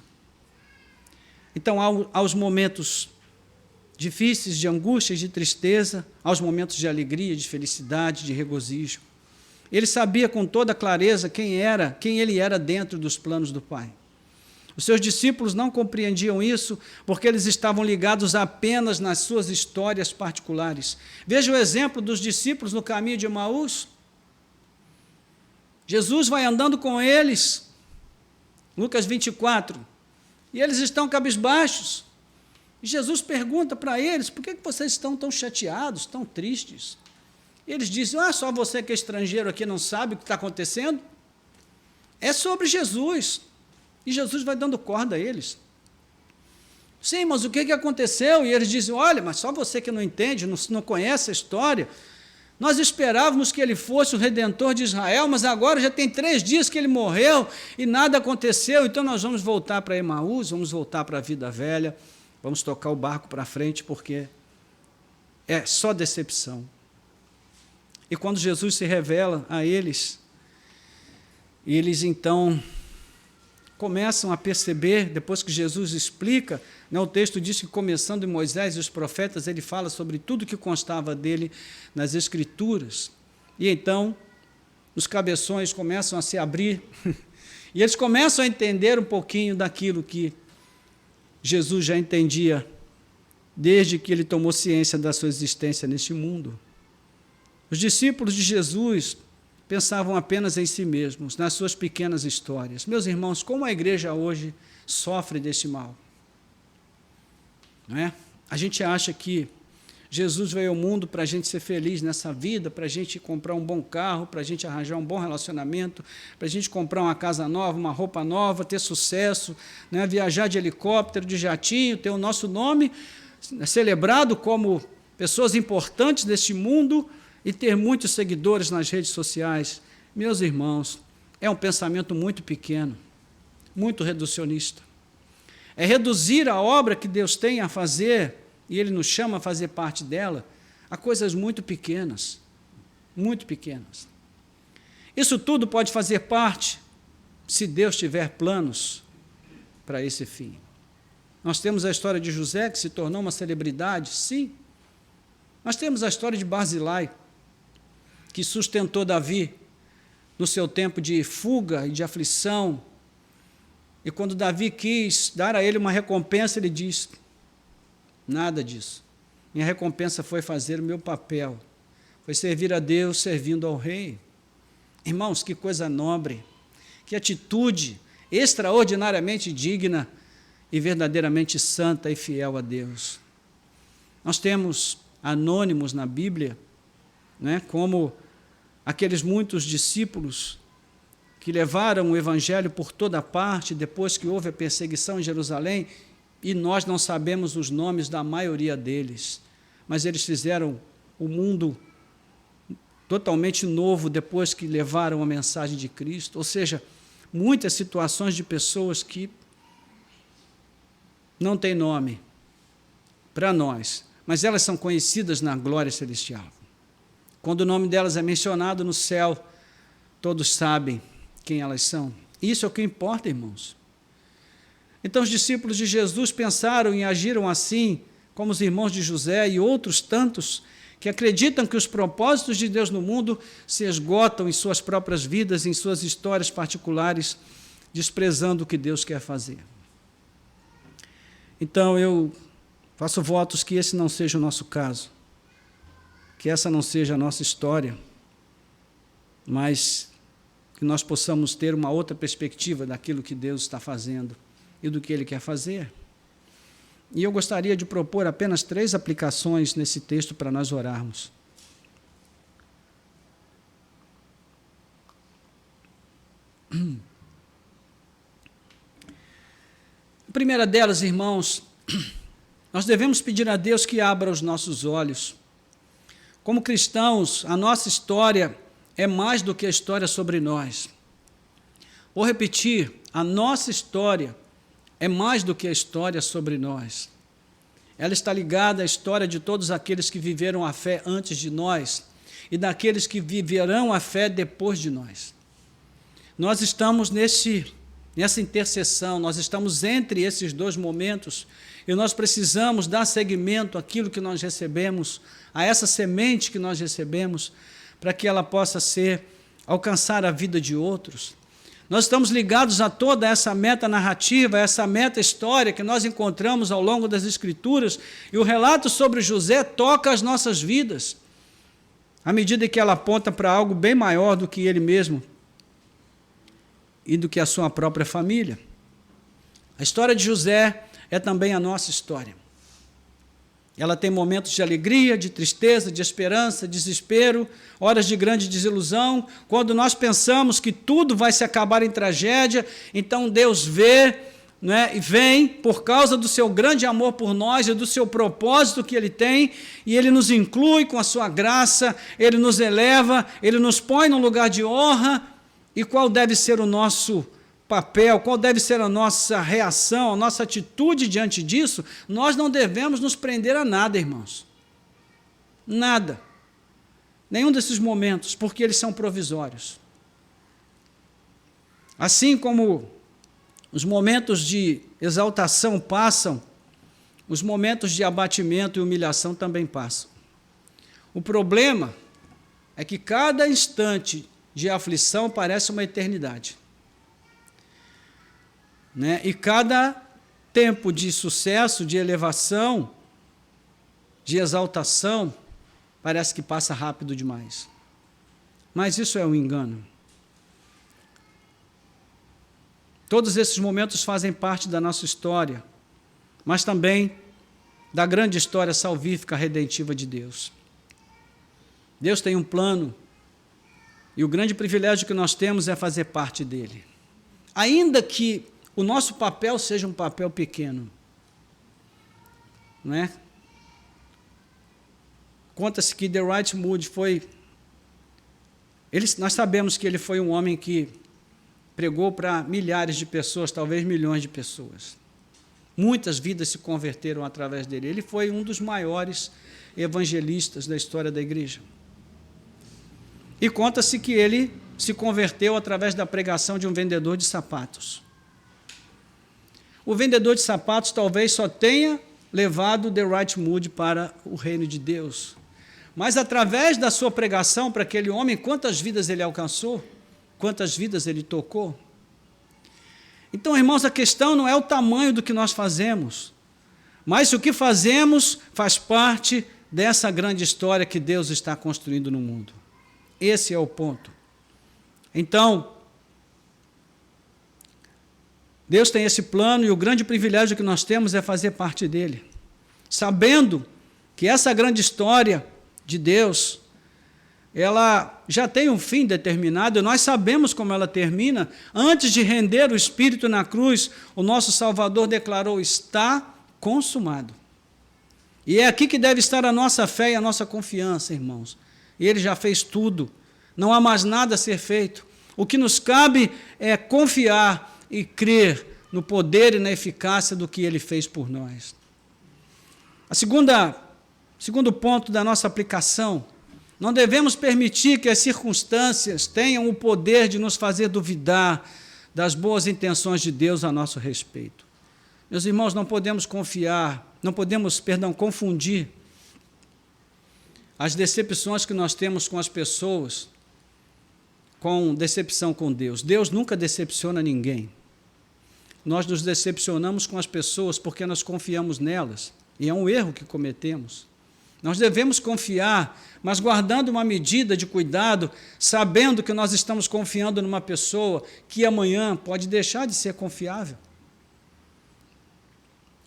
Então, aos momentos difíceis, de angústia, de tristeza, aos momentos de alegria, de felicidade, de regozijo, ele sabia com toda clareza quem ele era dentro dos planos do Pai. Os seus discípulos não compreendiam isso porque eles estavam ligados apenas nas suas histórias particulares. Veja o exemplo dos discípulos no caminho de Emaús. Jesus vai andando com eles, Lucas 24, e eles estão cabisbaixos. E Jesus pergunta para eles: por que vocês estão tão chateados, tão tristes? E eles dizem: só você que é estrangeiro aqui não sabe o que está acontecendo? É sobre Jesus. E Jesus vai dando corda a eles. Sim, mas o que aconteceu? E eles dizem: olha, mas só você que não entende, não conhece a história. Nós esperávamos que ele fosse o Redentor de Israel, mas agora já tem 3 dias que ele morreu e nada aconteceu, então nós vamos voltar para Emaús, vamos voltar para a vida velha, vamos tocar o barco para frente, porque é só decepção. E quando Jesus se revela a eles, eles então começam a perceber, depois que Jesus explica, o texto diz que começando em Moisés e os profetas, ele fala sobre tudo que constava dele nas Escrituras. E então, os cabeções começam a se abrir, e eles começam a entender um pouquinho daquilo que Jesus já entendia, desde que ele tomou ciência da sua existência neste mundo. Os discípulos de Jesus pensavam apenas em si mesmos, nas suas pequenas histórias. Meus irmãos, como a igreja hoje sofre deste mal? Não é? A gente acha que Jesus veio ao mundo para a gente ser feliz nessa vida, para a gente comprar um bom carro, para a gente arranjar um bom relacionamento, para a gente comprar uma casa nova, uma roupa nova, ter sucesso, né? Viajar de helicóptero, de jatinho, ter o nosso nome celebrado como pessoas importantes deste mundo e ter muitos seguidores nas redes sociais. Meus irmãos, é um pensamento muito pequeno, muito reducionista. É reduzir a obra que Deus tem a fazer, e Ele nos chama a fazer parte dela, a coisas muito pequenas, muito pequenas. Isso tudo pode fazer parte, se Deus tiver planos para esse fim. Nós temos a história de José, que se tornou uma celebridade, sim. Nós temos a história de Barzilai, que sustentou Davi no seu tempo de fuga e de aflição. E quando Davi quis dar a ele uma recompensa, ele diz: nada disso. Minha recompensa foi fazer o meu papel, foi servir a Deus servindo ao rei. Irmãos, que coisa nobre, que atitude extraordinariamente digna e verdadeiramente santa e fiel a Deus. Nós temos anônimos na Bíblia, né, como aqueles muitos discípulos que levaram o evangelho por toda parte depois que houve a perseguição em Jerusalém, e nós não sabemos os nomes da maioria deles, mas eles fizeram o mundo totalmente novo depois que levaram a mensagem de Cristo. Ou seja, muitas situações de pessoas que não têm nome para nós, mas elas são conhecidas na glória celestial. Quando o nome delas é mencionado no céu, todos sabem quem elas são. Isso é o que importa, irmãos. Então os discípulos de Jesus pensaram e agiram assim, como os irmãos de José e outros tantos, que acreditam que os propósitos de Deus no mundo se esgotam em suas próprias vidas, em suas histórias particulares, desprezando o que Deus quer fazer. Então eu faço votos que esse não seja o nosso caso, que essa não seja a nossa história, mas que nós possamos ter uma outra perspectiva daquilo que Deus está fazendo e do que Ele quer fazer. E eu gostaria de propor apenas 3 aplicações nesse texto para nós orarmos. A primeira delas, irmãos, nós devemos pedir a Deus que abra os nossos olhos. Como cristãos, a nossa história é mais do que a história sobre nós. Vou repetir, a nossa história é mais do que a história sobre nós. Ela está ligada à história de todos aqueles que viveram a fé antes de nós e daqueles que viverão a fé depois de nós. Nós estamos nessa interseção, nós estamos entre esses 2 momentos e nós precisamos dar seguimento àquilo que nós recebemos, a essa semente que nós recebemos, para que ela possa alcançar a vida de outros. Nós estamos ligados a toda essa meta-narrativa, essa meta-história que nós encontramos ao longo das Escrituras, e o relato sobre José toca as nossas vidas, à medida que ela aponta para algo bem maior do que ele mesmo e do que a sua própria família. A história de José é também a nossa história. Ela tem momentos de alegria, de tristeza, de esperança, desespero, horas de grande desilusão. Quando nós pensamos que tudo vai se acabar em tragédia, então Deus vê, né, e vem por causa do seu grande amor por nós e do seu propósito que Ele tem, e Ele nos inclui com a sua graça, Ele nos eleva, Ele nos põe num lugar de honra. E qual deve ser o nosso papel, qual deve ser a nossa reação, a nossa atitude diante disso? Nós não devemos nos prender a nada, irmãos. Nada. Nenhum desses momentos, porque eles são provisórios. Assim como os momentos de exaltação passam, os momentos de abatimento e humilhação também passam. O problema é que cada instante de aflição parece uma eternidade. Né? E cada tempo de sucesso, de elevação, de exaltação, parece que passa rápido demais. Mas isso é um engano. Todos esses momentos fazem parte da nossa história, mas também da grande história salvífica redentiva de Deus. Deus tem um plano, e o grande privilégio que nós temos é fazer parte dele. Ainda que o nosso papel seja um papel pequeno, não é? Conta-se que Dwight Moody nós sabemos que ele foi um homem que pregou para milhares de pessoas, talvez milhões de pessoas. Muitas vidas se converteram através dele. Ele foi um dos maiores evangelistas da história da igreja. E conta-se que ele se converteu através da pregação de um vendedor de sapatos. O vendedor de sapatos talvez só tenha levado Dwight Moody para o reino de Deus. Mas através da sua pregação para aquele homem, quantas vidas ele alcançou? Quantas vidas ele tocou? Então, irmãos, a questão não é o tamanho do que nós fazemos, mas se o que fazemos faz parte dessa grande história que Deus está construindo no mundo. Esse é o ponto. Então, Deus tem esse plano e o grande privilégio que nós temos é fazer parte dele, sabendo que essa grande história de Deus, ela já tem um fim determinado, e nós sabemos como ela termina. Antes de render o Espírito na cruz, o nosso Salvador declarou: está consumado. E é aqui que deve estar a nossa fé e a nossa confiança, irmãos. Ele já fez tudo, não há mais nada a ser feito. O que nos cabe é confiar e crer no poder e na eficácia do que Ele fez por nós. Segundo ponto da nossa aplicação: não devemos permitir que as circunstâncias tenham o poder de nos fazer duvidar das boas intenções de Deus a nosso respeito. Meus irmãos, não podemos confundir as decepções que nós temos com as pessoas com decepção com Deus. Deus nunca decepciona ninguém. Nós nos decepcionamos com as pessoas porque nós confiamos nelas, e é um erro que cometemos. Nós devemos confiar, mas guardando uma medida de cuidado, sabendo que nós estamos confiando numa pessoa que amanhã pode deixar de ser confiável.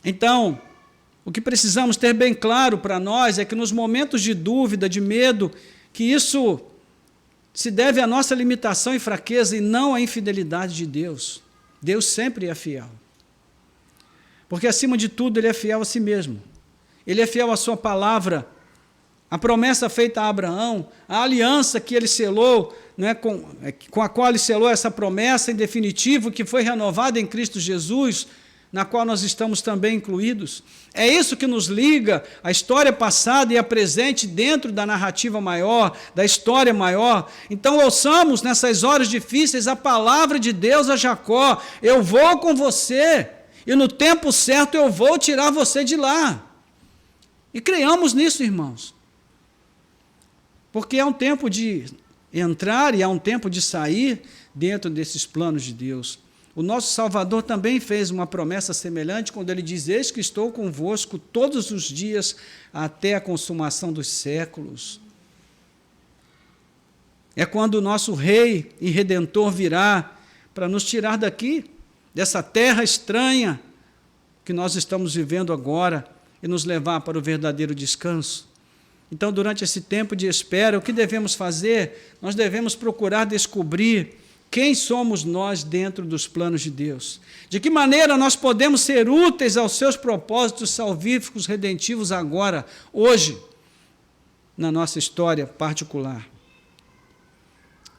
Então, o que precisamos ter bem claro para nós é que nos momentos de dúvida, de medo, que isso se deve à nossa limitação e fraqueza e não à infidelidade de Deus. Deus sempre é fiel. Porque, acima de tudo, Ele é fiel a si mesmo. Ele é fiel à sua palavra, a promessa feita a Abraão, a aliança que ele selou, né, com a qual ele selou essa promessa em definitivo, que foi renovada em Cristo Jesus, na qual nós estamos também incluídos. É isso que nos liga à história passada e à presente dentro da narrativa maior, da história maior. Então, ouçamos nessas horas difíceis a palavra de Deus a Jacó: eu vou com você, e no tempo certo eu vou tirar você de lá. E creiamos nisso, irmãos. Porque há um tempo de entrar e há um tempo de sair dentro desses planos de Deus. O nosso Salvador também fez uma promessa semelhante quando ele diz: eis que estou convosco todos os dias até a consumação dos séculos. É quando o nosso Rei e Redentor virá para nos tirar daqui, dessa terra estranha que nós estamos vivendo agora, e nos levar para o verdadeiro descanso. Então, durante esse tempo de espera, o que devemos fazer? Nós devemos procurar descobrir quem somos nós dentro dos planos de Deus. De que maneira nós podemos ser úteis aos seus propósitos salvíficos, redentivos agora, hoje, na nossa história particular.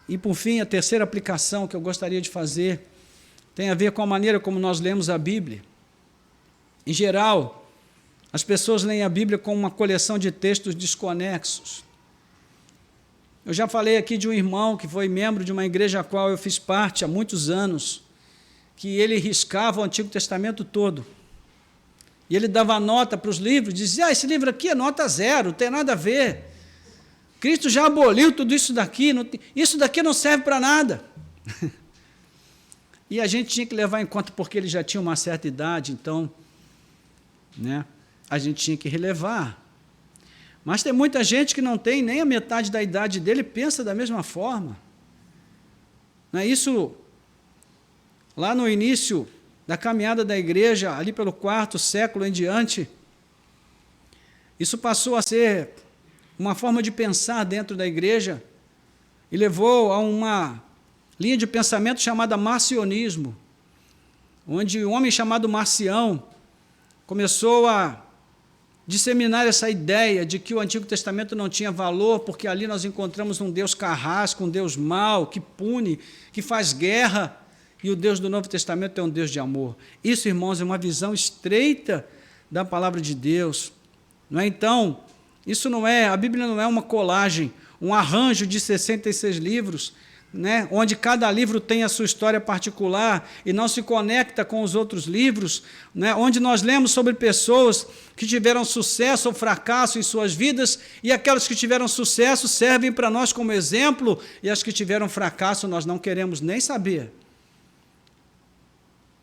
E, por fim, a terceira aplicação que eu gostaria de fazer tem a ver com a maneira como nós lemos a Bíblia. Em geral, as pessoas leem a Bíblia como uma coleção de textos desconexos. Eu já falei aqui de um irmão que foi membro de uma igreja a qual eu fiz parte há muitos anos, que ele riscava o Antigo Testamento todo. E ele dava nota para os livros, dizia: esse livro aqui é nota 0, não tem nada a ver. Cristo já aboliu tudo isso daqui, isso daqui não serve para nada. E a gente tinha que levar em conta, porque ele já tinha uma certa idade, então, a gente tinha que relevar. Mas tem muita gente que não tem nem a metade da idade dele e pensa da mesma forma. Isso, lá no início da caminhada da igreja, ali pelo 4º século em diante, isso passou a ser uma forma de pensar dentro da igreja e levou a uma linha de pensamento chamada marcionismo, onde um homem chamado Marcião começou a disseminar essa ideia de que o Antigo Testamento não tinha valor, porque ali nós encontramos um Deus carrasco, um Deus mau, que pune, que faz guerra, e o Deus do Novo Testamento é um Deus de amor. Isso, irmãos, é uma visão estreita da palavra de Deus. Não é? Então, a Bíblia não é uma colagem, um arranjo de 66 livros, onde cada livro tem a sua história particular e não se conecta com os outros livros, onde nós lemos sobre pessoas que tiveram sucesso ou fracasso em suas vidas, e aquelas que tiveram sucesso servem para nós como exemplo, e as que tiveram fracasso nós não queremos nem saber.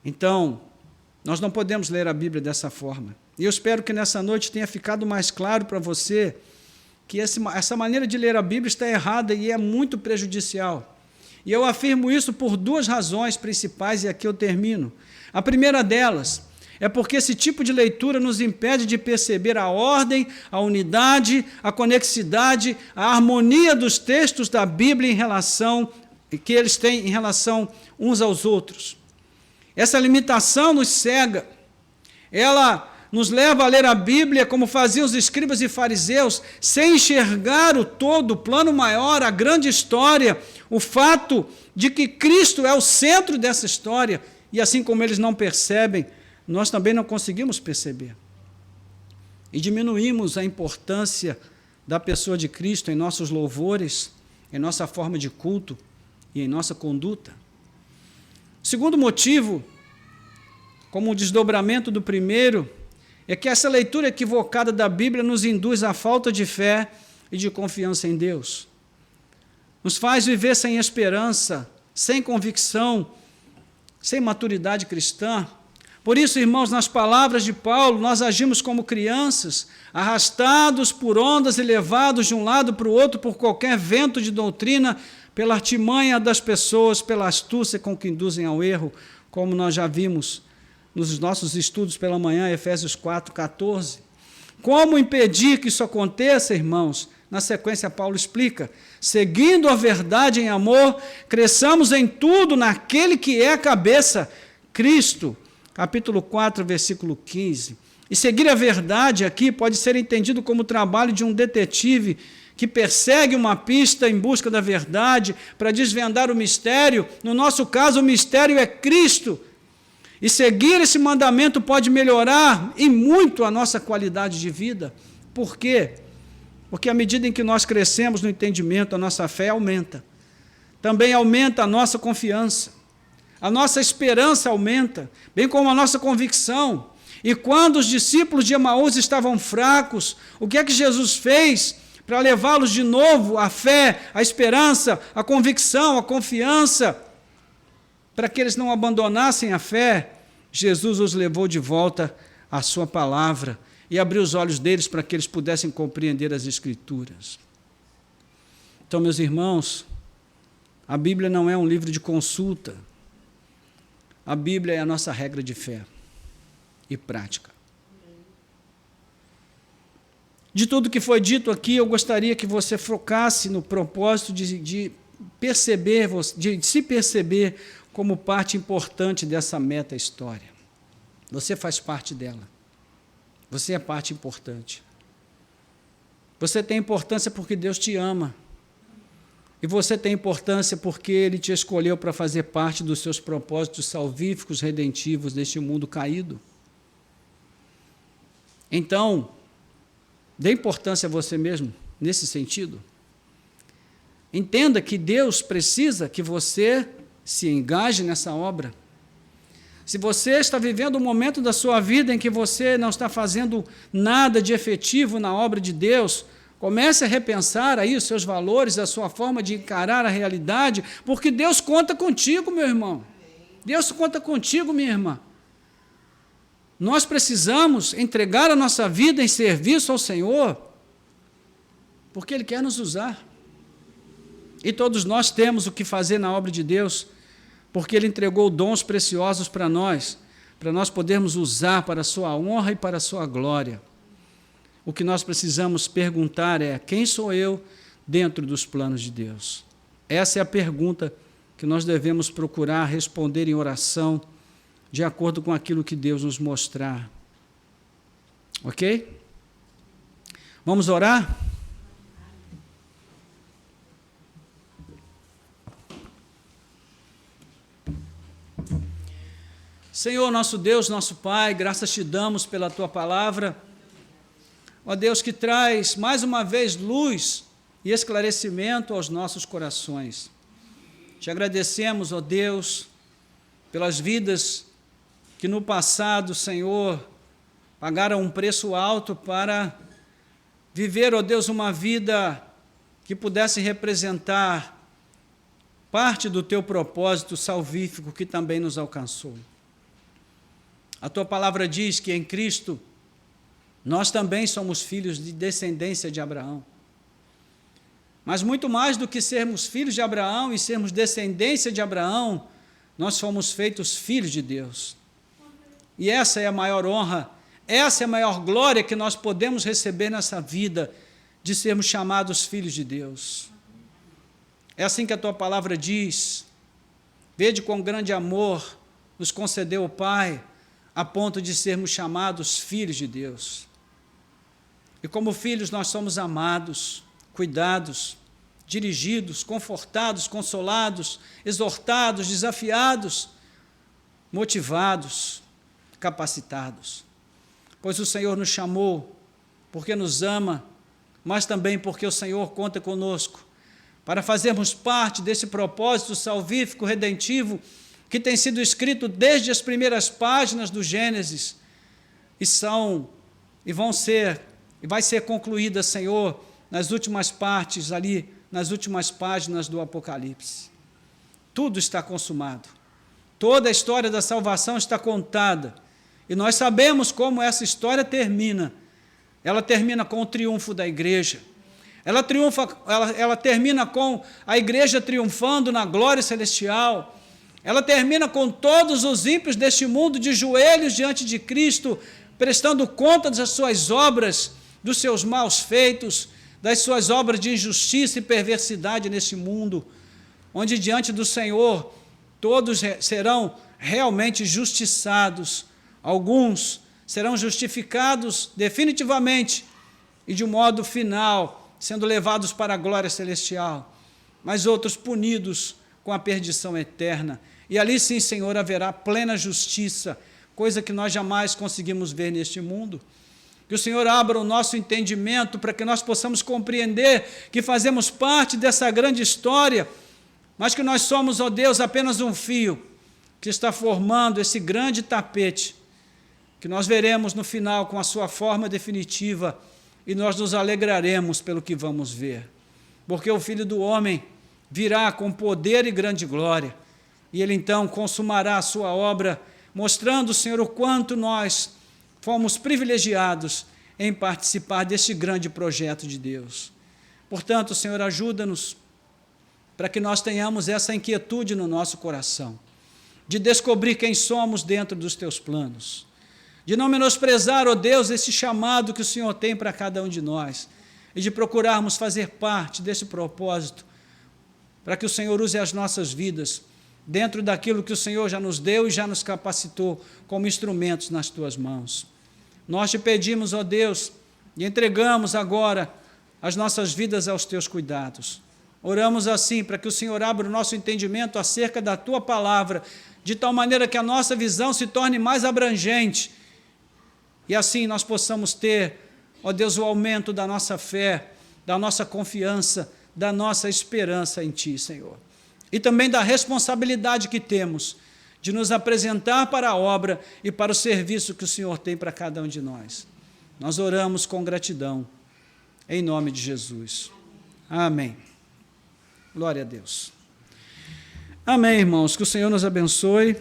Então, nós não podemos ler a Bíblia dessa forma. E eu espero que nessa noite tenha ficado mais claro para você que essa maneira de ler a Bíblia está errada e é muito prejudicial. E eu afirmo isso por 2 razões principais, e aqui eu termino. A primeira delas é porque esse tipo de leitura nos impede de perceber a ordem, a unidade, a conexidade, a harmonia dos textos da Bíblia que eles têm em relação uns aos outros. Essa limitação nos cega. Ela nos leva a ler a Bíblia como faziam os escribas e fariseus, sem enxergar o todo, o plano maior, a grande história, o fato de que Cristo é o centro dessa história, e assim como eles não percebem, nós também não conseguimos perceber. E diminuímos a importância da pessoa de Cristo em nossos louvores, em nossa forma de culto e em nossa conduta. O segundo motivo, como um desdobramento do primeiro, é que essa leitura equivocada da Bíblia nos induz à falta de fé e de confiança em Deus. Nos faz viver sem esperança, sem convicção, sem maturidade cristã. Por isso, irmãos, nas palavras de Paulo, nós agimos como crianças, arrastados por ondas e levados de um lado para o outro por qualquer vento de doutrina, pela artimanha das pessoas, pela astúcia com que induzem ao erro, como nós já vimos nos nossos estudos pela manhã, Efésios 4:14. Como impedir que isso aconteça, irmãos? Na sequência, Paulo explica: seguindo a verdade em amor, cresçamos em tudo naquele que é a cabeça, Cristo. Capítulo 4, versículo 15. E seguir a verdade aqui pode ser entendido como o trabalho de um detetive que persegue uma pista em busca da verdade para desvendar o mistério. No nosso caso, o mistério é Cristo. E seguir esse mandamento pode melhorar e muito a nossa qualidade de vida. Por quê? Porque à medida em que nós crescemos no entendimento, a nossa fé aumenta. Também aumenta a nossa confiança. A nossa esperança aumenta, bem como a nossa convicção. E quando os discípulos de Emaús estavam fracos, o que é que Jesus fez para levá-los de novo à fé, à esperança, à convicção, à confiança? para que eles não abandonassem a fé, Jesus os levou de volta à sua palavra e abriu os olhos deles para que eles pudessem compreender as Escrituras. Então, meus irmãos, a Bíblia não é um livro de consulta. A Bíblia é a nossa regra de fé e prática. De tudo que foi dito aqui, eu gostaria que você focasse no propósito de perceber, de se perceber como parte importante dessa meta-história. Você faz parte dela. Você é parte importante. Você tem importância porque Deus te ama. E você tem importância porque Ele te escolheu para fazer parte dos seus propósitos salvíficos, redentivos deste mundo caído. Então, dê importância a você mesmo nesse sentido. Entenda que Deus precisa que você se engaje nessa obra. Se você está vivendo um momento da sua vida em que você não está fazendo nada de efetivo na obra de Deus, comece a repensar aí os seus valores, a sua forma de encarar a realidade, porque Deus conta contigo, meu irmão. Deus conta contigo, minha irmã. Nós precisamos entregar a nossa vida em serviço ao Senhor, porque Ele quer nos usar. E todos nós temos o que fazer na obra de Deus, porque Ele entregou dons preciosos para nós podermos usar para a sua honra e para a sua glória. O que nós precisamos perguntar é: quem sou eu dentro dos planos de Deus? Essa é a pergunta que nós devemos procurar responder em oração, de acordo com aquilo que Deus nos mostrar. Ok? Vamos orar? Senhor, nosso Deus, nosso Pai, graças te damos pela Tua palavra. Ó Deus, que traz mais uma vez luz e esclarecimento aos nossos corações. Te agradecemos, ó Deus, pelas vidas que no passado, Senhor, pagaram um preço alto para viver, ó Deus, uma vida que pudesse representar parte do Teu propósito salvífico que também nos alcançou. A Tua palavra diz que em Cristo nós também somos filhos de descendência de Abraão. Mas muito mais do que sermos filhos de Abraão e sermos descendência de Abraão, nós fomos feitos filhos de Deus. E essa é a maior honra, essa é a maior glória que nós podemos receber nessa vida, de sermos chamados filhos de Deus. É assim que a Tua palavra diz: vede quão grande amor nos concedeu o Pai, a ponto de sermos chamados filhos de Deus. E como filhos nós somos amados, cuidados, dirigidos, confortados, consolados, exortados, desafiados, motivados, capacitados. Pois o Senhor nos chamou porque nos ama, mas também porque o Senhor conta conosco para fazermos parte desse propósito salvífico, redentivo, que tem sido escrito desde as primeiras páginas do Gênesis e vai ser concluída, Senhor, nas últimas partes ali, nas últimas páginas do Apocalipse. Tudo está consumado. Toda a história da salvação está contada. E nós sabemos como essa história termina. Ela termina com o triunfo da igreja. Ela termina com a igreja triunfando na glória celestial. Ela termina com todos os ímpios deste mundo de joelhos diante de Cristo, prestando conta das suas obras, dos seus maus feitos, das suas obras de injustiça e perversidade neste mundo, onde diante do Senhor todos serão realmente justiçados, alguns serão justificados definitivamente e de um modo final, sendo levados para a glória celestial, mas outros punidos com a perdição eterna. E ali sim, Senhor, haverá plena justiça, coisa que nós jamais conseguimos ver neste mundo. Que o Senhor abra o nosso entendimento para que nós possamos compreender que fazemos parte dessa grande história, mas que nós somos, ó Deus, apenas um fio que está formando esse grande tapete, que nós veremos no final com a sua forma definitiva e nós nos alegraremos pelo que vamos ver. Porque o Filho do Homem virá com poder e grande glória, e Ele então consumará a sua obra, mostrando, Senhor, o quanto nós fomos privilegiados em participar desse grande projeto de Deus. Portanto, Senhor, ajuda-nos para que nós tenhamos essa inquietude no nosso coração, de descobrir quem somos dentro dos teus planos, de não menosprezar, ó Deus, esse chamado que o Senhor tem para cada um de nós, e de procurarmos fazer parte desse propósito, para que o Senhor use as nossas vidas dentro daquilo que o Senhor já nos deu e já nos capacitou como instrumentos nas tuas mãos. Nós te pedimos, ó Deus, e entregamos agora as nossas vidas aos teus cuidados. Oramos assim para que o Senhor abra o nosso entendimento acerca da tua palavra, de tal maneira que a nossa visão se torne mais abrangente, e assim nós possamos ter, ó Deus, o aumento da nossa fé, da nossa confiança, da nossa esperança em Ti, Senhor. E também da responsabilidade que temos de nos apresentar para a obra e para o serviço que o Senhor tem para cada um de nós. Nós oramos com gratidão, em nome de Jesus. Amém. Glória a Deus. Amém, irmãos. Que o Senhor nos abençoe.